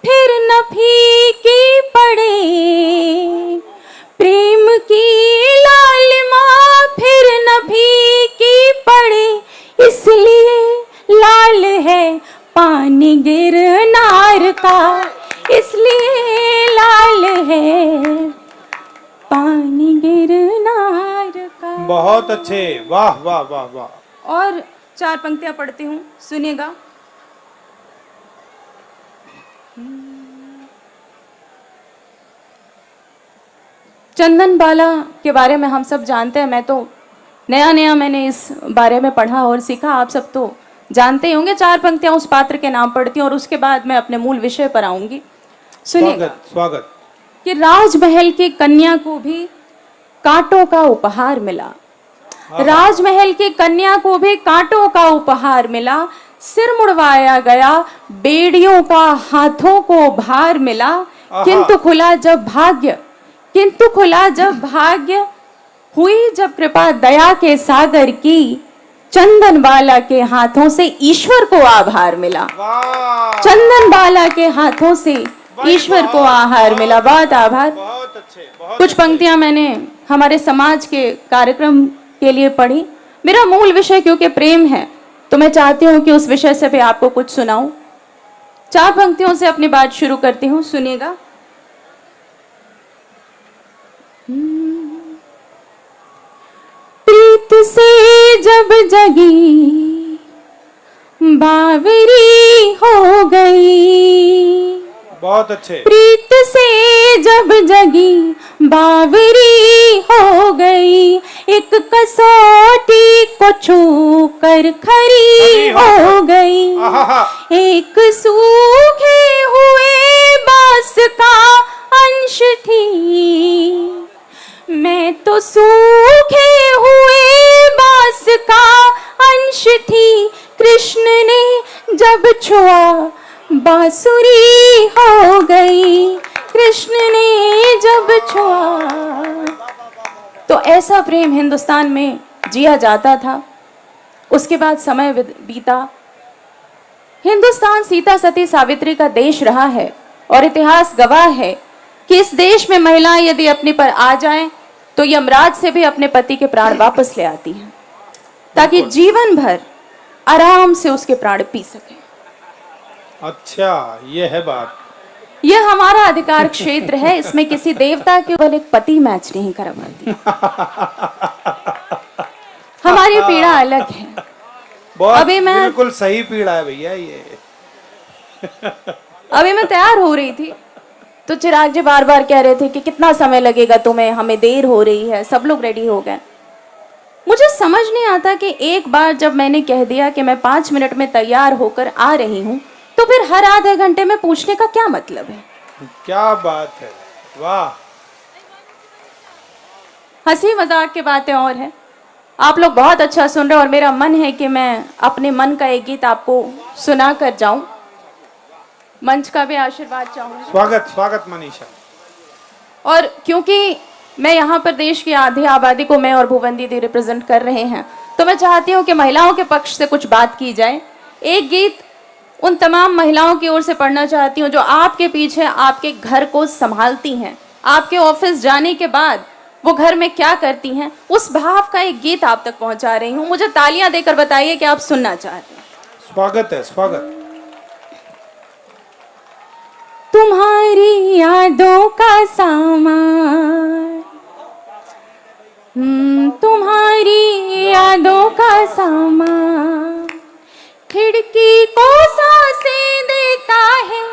फिर न फीकी पड़े, प्रेम की लालिमा फिर न फीकी पड़े, इसलिए लाल है पानी गिरनार का, इसलिए लाल है पानी गिरनार का। बहुत अच्छे, वाह वाह वाह वाह। और 4 पंक्तियां पढ़ती हूँ, सुनिएगा। चंदन बाला के बारे में हम सब जानते हैं, मैं तो नया नया मैंने इस बारे में पढ़ा और सीखा, आप सब तो जानते ही होंगे। 4 पंक्तियां उस पात्र के नाम पढ़ती हूँ और उसके बाद मैं अपने मूल विषय पर आऊंगी। सुनिएगा। स्वागत स्वागत। कि राजमहल की कन्या को भी कांटों का उपहार मिला, राजमहल की कन्या को भी कांटों का उपहार मिला, सिर मुड़वाया गया बेड़ियों का हाथों को भार मिला, किंतु खुला जब भाग्य, किंतु खुला जब भाग्य, हुई जब कृपा दया के सागर की, चंदन बाला के हाथों से ईश्वर को आभार मिला, चंदन बाला के हाथों से ईश्वर को आहार मिला। बहुत आभार। बहुत अच्छे। कुछ पंक्तियां मैंने हमारे समाज के कार्यक्रम के लिए पढ़ी। मेरा मूल विषय क्योंकि प्रेम है तो मैं चाहती हूँ कि उस विषय से भी आपको कुछ सुनाऊं। 4 पंक्तियों से अपनी बात शुरू करती हूँ, सुनिएगा। प्रीत से जब जगी बावरी हो गई, बहुत अच्छे। प्रीत से जब जगी बावरी हो गई, एक कसौटी को छू कर खरी हो गई, एक सूखे हुए बांस का अंश थी, मैं तो सूखे हुए बांस का अंश थी, कृष्ण ने जब छुआ बांसुरी हो गई, कृष्ण ने जब छुआ। तो ऐसा प्रेम हिंदुस्तान में जिया जाता था। उसके बाद समय बीता, हिंदुस्तान सीता सती सावित्री का देश रहा है और इतिहास गवाह है कि इस देश में महिलाएं यदि अपने पर आ जाएं तो यमराज से भी अपने पति के प्राण वापस ले आती हैं ताकि जीवन भर आराम से उसके प्राण पी सके। अच्छा, ये है बात। यह हमारा अधिकार क्षेत्र है, इसमें किसी देवता के केवल एक पति मैच नहीं करवाती। हमारी पीड़ा अलग है। बहुत अभी मैं बिल्कुल सही पीड़ा है भैया ये। अभी मैं तैयार हो रही थी तो चिराग जी बार बार कह रहे थे कि कितना समय लगेगा तुम्हें, हमें देर हो रही है, सब लोग रेडी हो गए। मुझे समझ नहीं आता कि एक बार जब मैंने कह दिया कि मैं 5 मिनट में तैयार होकर आ रही हूँ, तो फिर हर आधे घंटे में पूछने का क्या मतलब है? क्या बात है, वाह। हंसी मजाक की बातें और है, आप लोग बहुत अच्छा सुन रहे हो और मेरा मन है कि मैं अपने मन का एक गीत आपको सुना कर जाऊं। मंच का भी आशीर्वाद चाहूंगी। स्वागत स्वागत मनीषा। और क्योंकि मैं यहाँ पर देश की आधी आबादी को मैं और भुवन दीदी रिप्रेजेंट कर रहे हैं, तो मैं चाहती हूँ कि महिलाओं के पक्ष से कुछ बात की जाए। एक गीत उन तमाम महिलाओं की ओर से पढ़ना चाहती हूँ जो आपके पीछे आपके घर को संभालती हैं, आपके ऑफिस जाने के बाद वो घर में क्या करती हैं, उस भाव का एक गीत आप तक पहुंचा रही हूँ। मुझे तालियां देकर बताइए कि आप सुनना चाहते हैं। स्वागत है, स्वागत। तुम्हारी यादों का सामान, तुम्हारी यादों का सामान, खिड़की को सांसें देता है,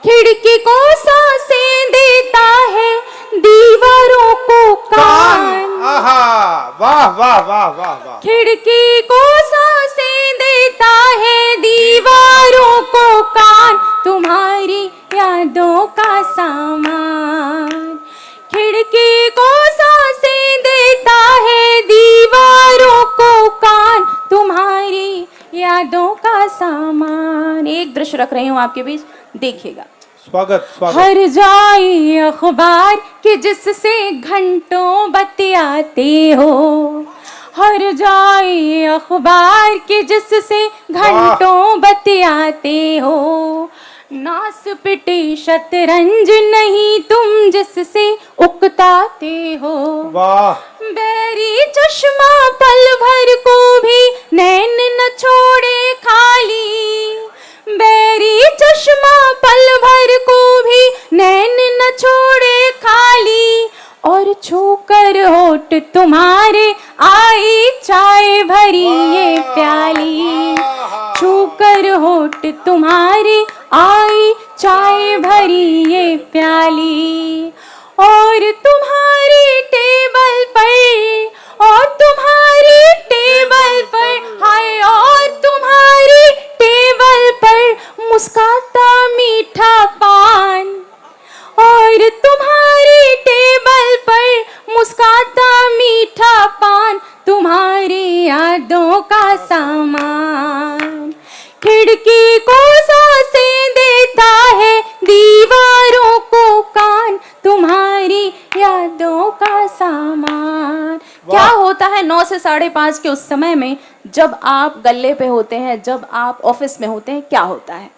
खिड़की को सांसें देता है, दीवारों को कान। आहा, वाह वाह वाह वाह वाह। खिड़की को सांसें देता है, दीवारों को कान, तुम्हारी यादों का सामान, खिड़की को सांसें देता है, दीवारों को कान, तुम्हारी यादों का सामान। एक दृश्य रख रही हूँ आपके बीच, देखिएगा। स्वागत स्वागत। हर जाए अखबार कि जिससे घंटों बतियाते हो, हर जाए अखबार कि जिससे घंटों बतियाते हो, नास पिटी शतरंज नहीं तुम जिससे उकताते हो, वाह। बैरी चश्मा पल भर को भी नैन न छोड़े खाली, बैरी चश्मा पल भर को भी नैन न छोड़े खाली, और छूकर होठ तुम्हारे आई चाय भरी ये प्याली, छूकर होठ तुम्हारे आई चाय भरी ये प्याली, और तुम्हारी टेबल पर, और तुम्हारी टेबल पर, हाय, और तुम्हारी टेबल पर मुस्काता मीठा पान, और तुम्हारी टेबल पर मुस्काता मीठा पान, तुम्हारी यादों का सामान, खिड़की को सांसें देता है, दीवारों को कान, तुम्हारी यादों का सामान। क्या होता है 9 से 5:30 के उस समय में जब आप गल्ले पे होते हैं, जब आप ऑफिस में होते हैं, क्या होता है?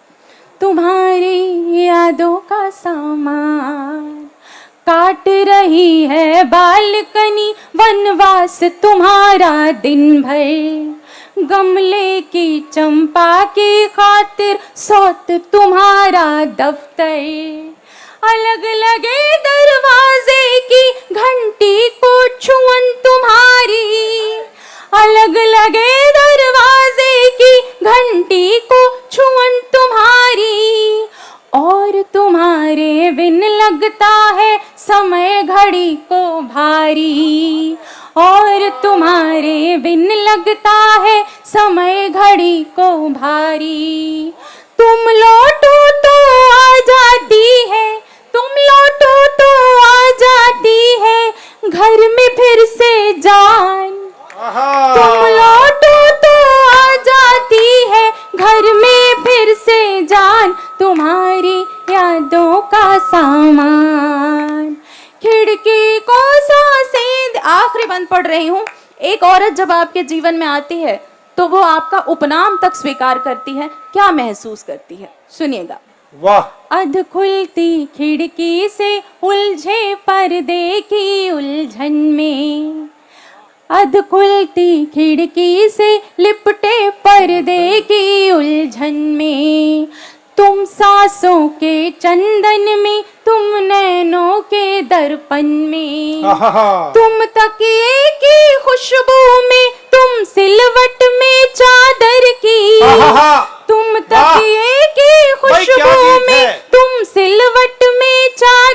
तुम्हारी यादों का सामान, काट रही है बालकनी वनवास तुम्हारा दिन भर, गमले की चंपा की खातिर सौत तुम्हारा दफ्तर, अलग लगे दरवाजे की घंटी को छुअन तुम्हारी, अलग लगे दरवाजे की घंटी को छुअन तुम्हारी, और तुम्हारे बिन लगता है समय घड़ी को भारी, और तुम्हारे बिन लगता है समय घड़ी को भारी, तुम लौटो तो आ जाती है, तुम लौटो तो आ जाती है घर में फिर से जान, तुम लौटो तो आ जाती है घर में फिर से जान, तुम्हारी यादों का सामान, खिड़की को सांसें। आखिरी बंद पढ़ रही हूँ। एक औरत जब आपके जीवन में आती है तो वो आपका उपनाम तक स्वीकार करती है, क्या महसूस करती है? सुनिएगा। वाह। अध खुलती खिड़की से उलझे पर्दे की उलझन में, अध खुलती खिड़की से लिपटे पर्दे की उलझन में, तुम सांसों के चंदन में, तुम नैनों के दर्पण में, तुम तकिए की खुशबू में, तुम सिलवट में चादर की, तुम तकिए की खुशबू में, तुम सिलवट में चादर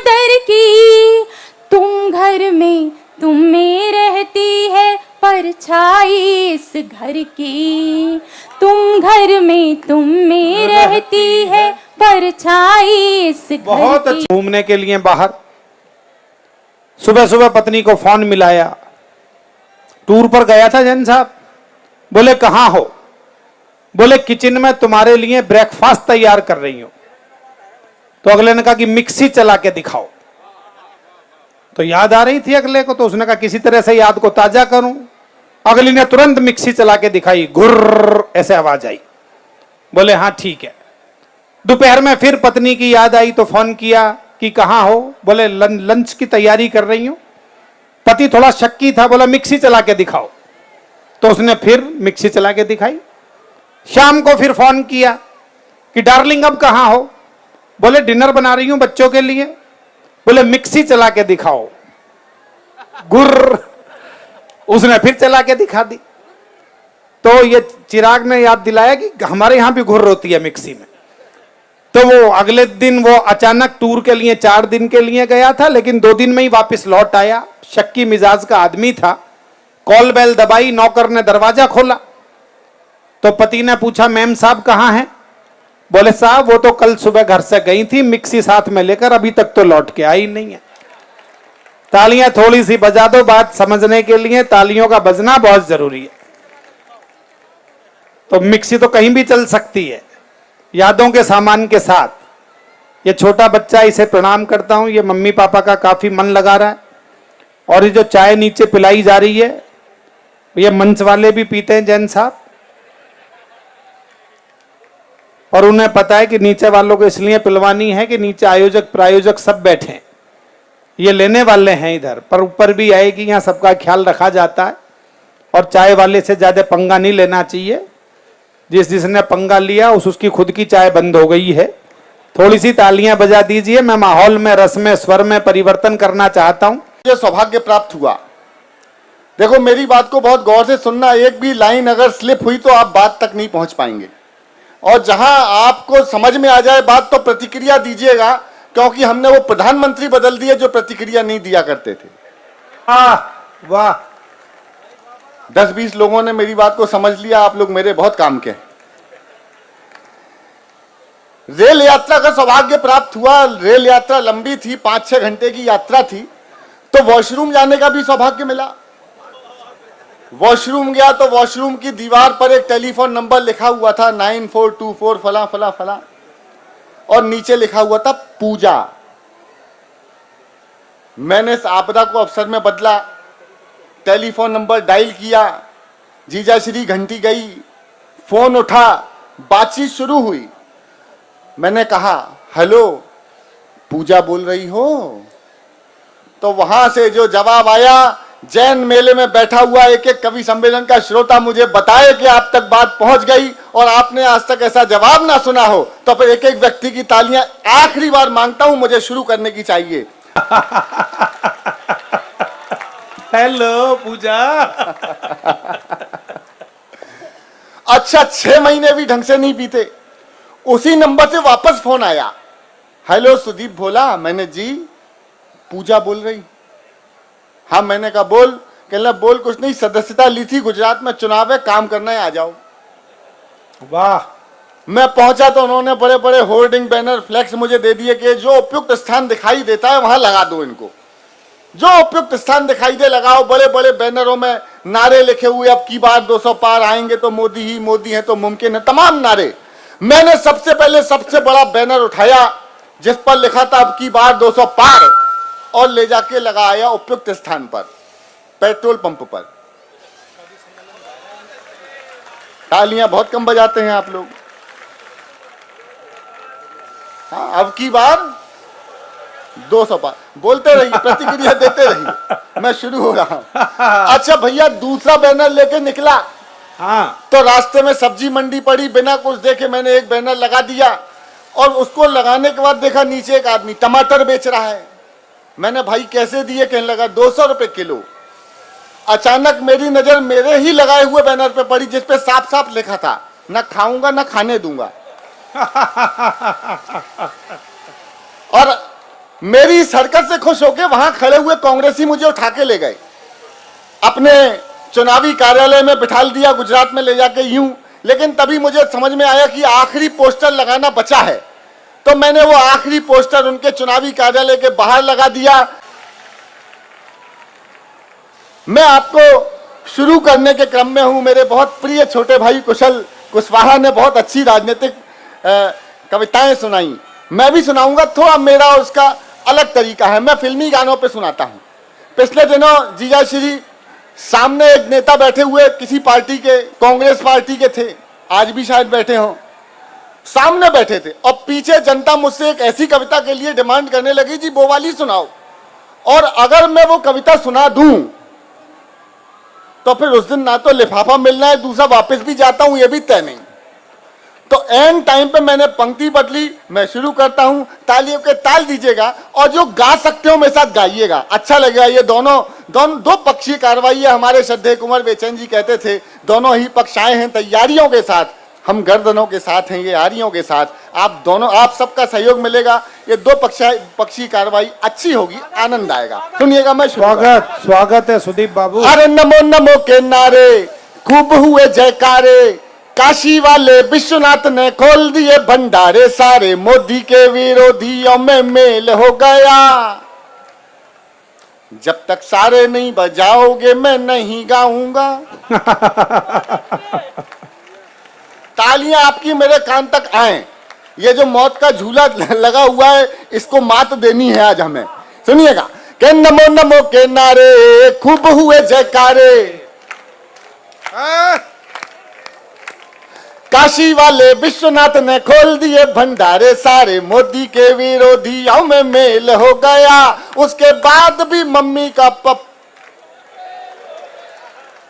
घर की, तुम घर में तुम में रहती है परछाई इस घर बहुत की। अच्छी। घूमने के लिए बाहर सुबह सुबह पत्नी को फोन मिलाया, टूर पर गया था जैन साहब। बोले कहां हो? बोले किचन में तुम्हारे लिए ब्रेकफास्ट तैयार कर रही हूं। तो अगले ने कहा कि मिक्सी चला के दिखाओ। तो याद आ रही थी अगले को, तो उसने कहा किसी तरह से याद को ताजा करूं। अगली ने तुरंत मिक्सी चला के दिखाई, गुर्र ऐसे आवाज आई। बोले हाँ ठीक है। दोपहर में फिर पत्नी की याद आई तो फोन किया कि कहां हो? बोले लंच की तैयारी कर रही हूं। पति थोड़ा शक्की था, बोला मिक्सी चला के दिखाओ। तो उसने फिर मिक्सी चला के दिखाई। शाम को फिर फोन किया कि डार्लिंग अब कहां हो? बोले डिनर बना रही हूं बच्चों के लिए। बोले मिक्सी चला के दिखाओ। गुर्र उसने फिर चला के दिखा दी। तो ये चिराग ने याद दिलाया कि हमारे यहां भी घुर्र होती है मिक्सी में। तो वो अगले दिन वो अचानक टूर के लिए 4 दिन के लिए गया था, लेकिन 2 दिन में ही वापस लौट आया। शक्की मिजाज का आदमी था। कॉल बेल दबाई, नौकर ने दरवाजा खोला। तो पति ने पूछा मैम साहब कहां हैं? बोले साहब वो तो कल सुबह घर से गई थी मिक्सी साथ में लेकर, अभी तक तो लौट के आई नहीं है। तालियां थोड़ी सी बजा दो बात समझने के लिए, तालियों का बजना बहुत जरूरी है। तो मिक्सी तो कहीं भी चल सकती है, यादों के सामान के साथ। ये छोटा बच्चा, इसे प्रणाम करता हूं, ये मम्मी पापा का काफी मन लगा रहा है। और ये जो चाय नीचे पिलाई जा रही है, ये मंच वाले भी पीते हैं जैन साहब, और उन्हें पता है कि नीचे वालों को इसलिए पिलवानी है कि नीचे आयोजक प्रायोजक सब बैठे हैं। ये लेने वाले हैं इधर, पर ऊपर भी आएगी, यहाँ सबका ख्याल रखा जाता है। और चाय वाले से ज्यादा पंगा नहीं लेना चाहिए। जिसने पंगा लिया उसकी खुद की चाय बंद हो गई है। थोड़ी सी तालियां बजा दीजिए। मैं माहौल में, रस में, स्वर में परिवर्तन करना चाहता हूं। मुझे सौभाग्य प्राप्त हुआ। देखो मेरी बात को बहुत गौर से सुनना, एक भी लाइन अगर स्लिप हुई तो आप बात तक नहीं पहुंच पाएंगे। और जहां आपको समझ में आ जाए बात तो प्रतिक्रिया दीजिएगा, क्योंकि हमने वो प्रधानमंत्री बदल दिए जो प्रतिक्रिया नहीं दिया करते थे। वाह 10-20 लोगों ने मेरी बात को समझ लिया। आप लोग मेरे बहुत काम के। रेल यात्रा का सौभाग्य प्राप्त हुआ। रेल यात्रा लंबी थी, 5-6 घंटे की यात्रा थी। तो वॉशरूम जाने का भी सौभाग्य मिला। वॉशरूम गया तो वॉशरूम की दीवार पर एक टेलीफोन नंबर लिखा हुआ था 9424 फला फला फला, और नीचे लिखा हुआ था पूजा। मैंने इस आपदा को अवसर में बदला, टेलीफोन नंबर डायल किया, जीजा श्री घंटी गई, फोन उठा, बातचीत शुरू हुई। मैंने कहा हेलो पूजा बोल रही हो? तो वहां से जो जवाब आया, जैन मेले में बैठा हुआ एक एक कवि सम्मेलन का श्रोता मुझे बताए कि आप तक बात पहुंच गई और आपने आज तक ऐसा जवाब ना सुना हो, तो फिर एक एक व्यक्ति की तालियां आखिरी बार मांगता हूं, मुझे शुरू करने की चाहिए। हेलो पूजा। अच्छा 6 महीने भी ढंग से नहीं बीते, उसी नंबर से वापस फोन आया। हेलो सुदीप भोला। मैंने जी पूजा बोल रही? हाँ। मैंने कहा बोल। कहला बोल कुछ नहीं, सदस्यता ली थी, गुजरात में चुनाव है, काम करना है, आ जाओ। वाह। मैं पहुंचा तो उन्होंने बड़े बड़े होर्डिंग बैनर फ्लैक्स मुझे दे दिए कि जो उपयुक्त स्थान दिखाई देता है वहां लगा दो इनको। जो उपयुक्त स्थान दिखाई दे लगाओ। बड़े बड़े बैनरों में नारे लिखे हुए, अब की बार 200 पार आएंगे तो मोदी ही मोदी है तो मुमकिन है, तमाम नारे। मैंने सबसे पहले सबसे बड़ा बैनर उठाया जिस पर लिखा था अब की बार 200 पार, और ले जाके लगाया उपयुक्त स्थान पर, पेट्रोल पंप पर। तालियां बहुत कम बजाते हैं आप लोग। हाँ, अब की बार 200 पार बोलते रहिए, प्रतिक्रिया देते रहिए, मैं शुरू हो रहा हूं। अच्छा भैया दूसरा बैनर लेके निकला। हाँ। तो रास्ते में सब्जी मंडी पड़ी, बिना कुछ देखे मैंने एक बैनर लगा दिया, और उसको लगाने के बाद देखा नीचे एक आदमी टमाटर बेच रहा है। मैंने भाई कैसे दिए? कहने लगा 200 रुपए किलो। अचानक मेरी नजर मेरे ही लगाए हुए बैनर पे पड़ी जिस पे साफ साफ लिखा था ना खाऊंगा ना खाने दूंगा। और मेरी इस हरकत से खुश होकर वहां खड़े हुए कांग्रेसी मुझे उठा के ले गए, अपने चुनावी कार्यालय में बिठा दिया, गुजरात में ले जाके यूं। लेकिन तभी मुझे समझ में आया कि आखिरी पोस्टर लगाना बचा है, तो मैंने वो आखिरी पोस्टर उनके चुनावी कार्यालय के बाहर लगा दिया। मैं आपको शुरू करने के क्रम में हूं। मेरे बहुत प्रिय छोटे भाई कुशल कुशवाहा ने बहुत अच्छी राजनीतिक कविताएं सुनाई। मैं भी सुनाऊंगा, थोड़ा मेरा उसका अलग तरीका है। मैं फिल्मी गानों पे सुनाता हूं। पिछले दिनों जीजा श्री सामने एक नेता बैठे हुए, किसी पार्टी के, कांग्रेस पार्टी के थे, आज भी शायद बैठे हों, सामने बैठे थे और पीछे जनता मुझसे एक ऐसी कविता के लिए डिमांड करने लगी, जी वो वाली सुनाओ। और अगर मैं वो कविता सुना दूं तो फिर उस दिन ना तो लिफाफा मिलना है, दूसरा वापस भी जाता हूं, ये भी तय नहीं। तो एंड टाइम पे मैंने पंक्ति बदली। मैं शुरू करता हूं, तालियों के ताल दीजिएगा और जो गा सकते हो मेरे साथ गाइएगा, अच्छा लगेगा। ये दोनों दो पक्षीय कार्रवाई है। हमारे श्रद्धेय कुंवर बेचैन जी कहते थे, दोनों ही पक्ष आए हैं तैयारियों के साथ, हम गर्दनों के साथ हैं, ये आरियों के साथ। आप दोनों, आप सबका सहयोग मिलेगा, ये दो पक्षी कार्रवाई अच्छी होगी, आनंद आएगा। सुनिएगा, मैं स्वागत है सुदीप बाबू। अरे नमो नमो के नारे खूब हुए जयकारे, काशी वाले विश्वनाथ ने खोल दिए भंडारे, सारे मोदी के विरोधियों में मेल हो गया। जब तक सारे नहीं बजाओगे मैं नहीं गाऊंगा। तालियां आपकी मेरे कान तक आए। ये जो मौत का झूला लगा हुआ है, इसको मात देनी है आज हमें। सुनिएगा कि नमो नमो के नारे खूब हुए जयकारे, काशी वाले विश्वनाथ ने खोल दिए भंडारे, सारे मोदी के विरोधियों में मेल हो गया। उसके बाद भी मम्मी का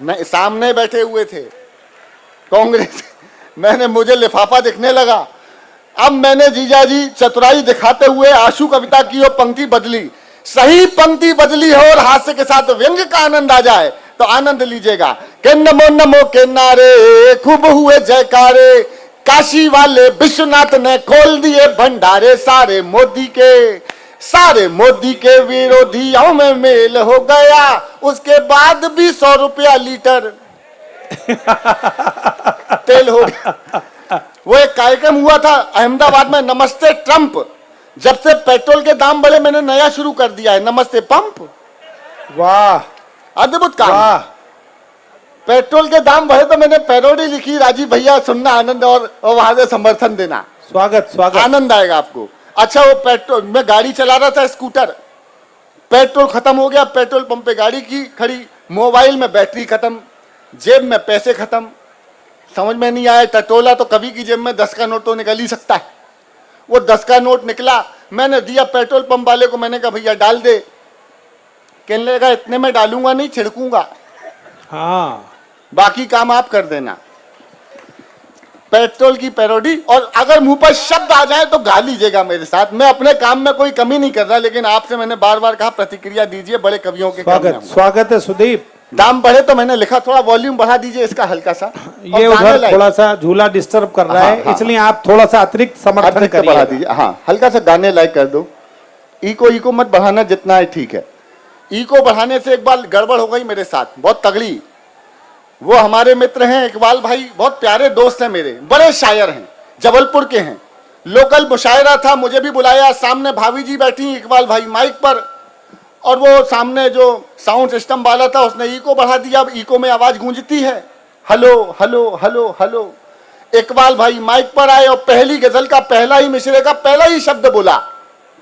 नहीं, सामने बैठे हुए थे कांग्रेस। मुझे लिफाफा दिखने लगा। अब मैंने जीजाजी चतुराई दिखाते हुए आशु कविता की और पंक्ति बदली। सही पंक्ति बदली हो और हास्य के साथ व्यंग्य का आनंद आ जाए तो आनंद लीजिएगा। कि नमो नमो के नारे खूब हुए जयकारे, काशी वाले विश्वनाथ ने खोल दिए भंडारे, सारे मोदी के विरोधियों में मेल हो गया। उसके बाद भी 100 रुपया लीटर तेल हो गया। वो एक कार्यक्रम हुआ था अहमदाबाद में, नमस्ते ट्रंप। जब से पेट्रोल के दाम बढ़े, मैंने नया शुरू कर दिया है, नमस्ते पंप। वाह, अद्भुत काम। पेट्रोल के दाम बढ़े तो मैंने पैरोडी लिखी, राजीव भैया सुनना आनंद और वहां से समर्थन देना। स्वागत, आनंद आएगा आपको। अच्छा, वो पेट्रोल, मैं गाड़ी चला रहा था स्कूटर, पेट्रोल खत्म हो गया, पेट्रोल पंप पे गाड़ी की खड़ी, मोबाइल में बैटरी खत्म, जेब में पैसे खत्म, समझ में नहीं आया। टटोला तो कभी की जेब में 10 का नोट तो निकल ही सकता है। वो 10 का नोट निकला, मैंने दिया पेट्रोल पंप वाले को, मैंने कहा भैया डाल दे। कहने लगा इतने में डालूंगा नहीं, छिड़कूंगा, हाँ बाकी काम आप कर देना। पेट्रोल की पैरोडी। और अगर मुंह पर शब्द आ जाए तो गा लीजिएगा मेरे साथ। मैं अपने काम में कोई कमी नहीं कर रहा, लेकिन आपसे मैंने बार बार कहा प्रतिक्रिया दीजिए, बड़े कवियों के स्वागत है सुदीप। दाम बढ़े तो मैंने लिखा थोड़ा वॉल्यूम बढ़ा दीजिए इसका हल्का सा। ये उधर थोड़ा सा झूला डिस्टर्ब कर रहा है, इसलिए आप थोड़ा सा अतिरिक्त समर्थन करिए, बढ़ा दीजिए। हाँ, हल्का सा गाने लाइक कर दो। इको मत बढ़ाना, जितना है ठीक है। इको बढ़ाने से एक बार गड़बड़ हो गई मेरे साथ, बहुत तगड़ी। वो हमारे मित्र हैं इकबाल भाई, बहुत प्यारे दोस्त हैं मेरे, बड़े शायर हैं, जबलपुर के हैं। लोकल मुशायरा था, मुझे भी बुलाया। सामने भाभी जी बैठी, इकबाल भाई माइक पर, और वो सामने जो साउंड सिस्टम वाला था उसने इको बढ़ा दिया। अब इको में आवाज गूंजती है, hello hello hello hello. Iqbal भाई माइक पर आए और पहली गजल का पहला ही मिसरे का पहला ही शब्द बोला,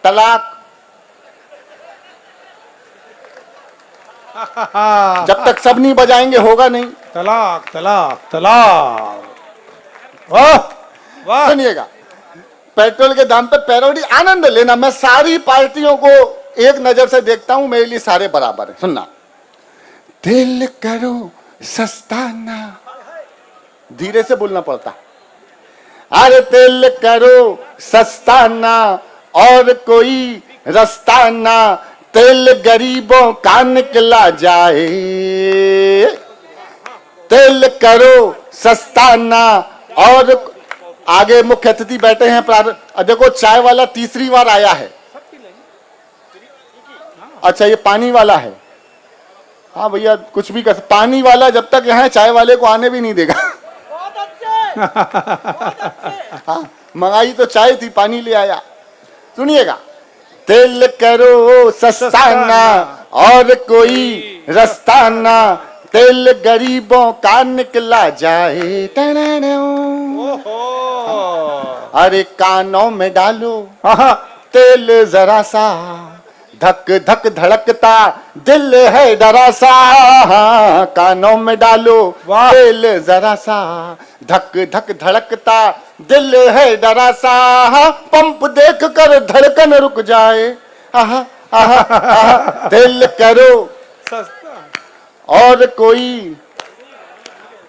तलाक। जब तक सब नहीं बजाएंगे होगा नहीं। तलाक तलाक तलाक। वाह वाह। सुनिएगा, पेट्रोल के दाम पे पैरोडी, आनंद लेना। मैं सारी पार्टियों को एक नजर से देखता हूं, मेरे लिए सारे बराबर है। सुनना, दिल करो सस्ता ना, धीरे से बोलना पड़ता। अरे दिल करो सस्ता ना और कोई रास्ता ना, तेल गरीबों का निकला जाए। तेल करो सस्ता ना। और आगे मुख्य अतिथि बैठे हैं, देखो चाय वाला तीसरी बार आया है। अच्छा, ये पानी वाला है। हाँ भैया कुछ भी कर, पानी वाला जब तक यहाँ है चाय वाले को आने भी नहीं देगा। हाँ मंगाई तो चाय थी, पानी ले आया। सुनिएगा, तेल करो सस्ता ना और कोई रास्ता ना, तेल गरीबों का निकला जाए। अरे कानों में डालो तेल जरा सा, धक धक धड़कता दिल है डरा सा। कानों में डालो तेल जरा सा, धक धक धड़कता दिल है डरा सा। पंप देख कर धड़कन रुक जाए। आहा आहा आहा, तेल करो और कोई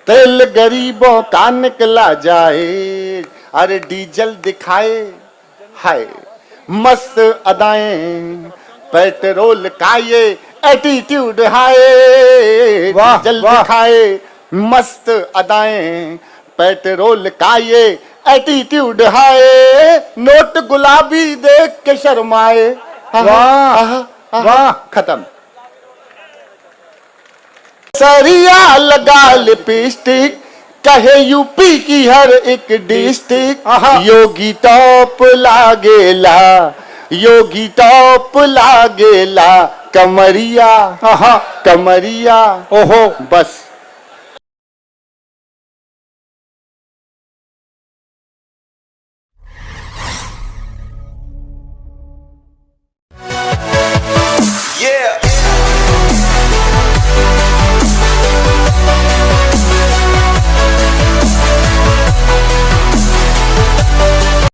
तेल गरीबों का निकला जाए। अरे डीजल दिखाए हाय मस्त अदाएं, पेट्रोल का ये एटीट्यूड हाय। डीजल दिखाए मस्त अदाएं, पेट्रोल का ये एटीट्यूड हाय। नोट गुलाबी देख के शर्माए। वाह वाह, खत्म। सरिया लगा लिपस्टिक, कहे यूपी की हर एक डिस्ट्रिक्ट। योगी टॉप लागेला, योगी टॉप लागेला, कमरिया कमरिया। ओहो बस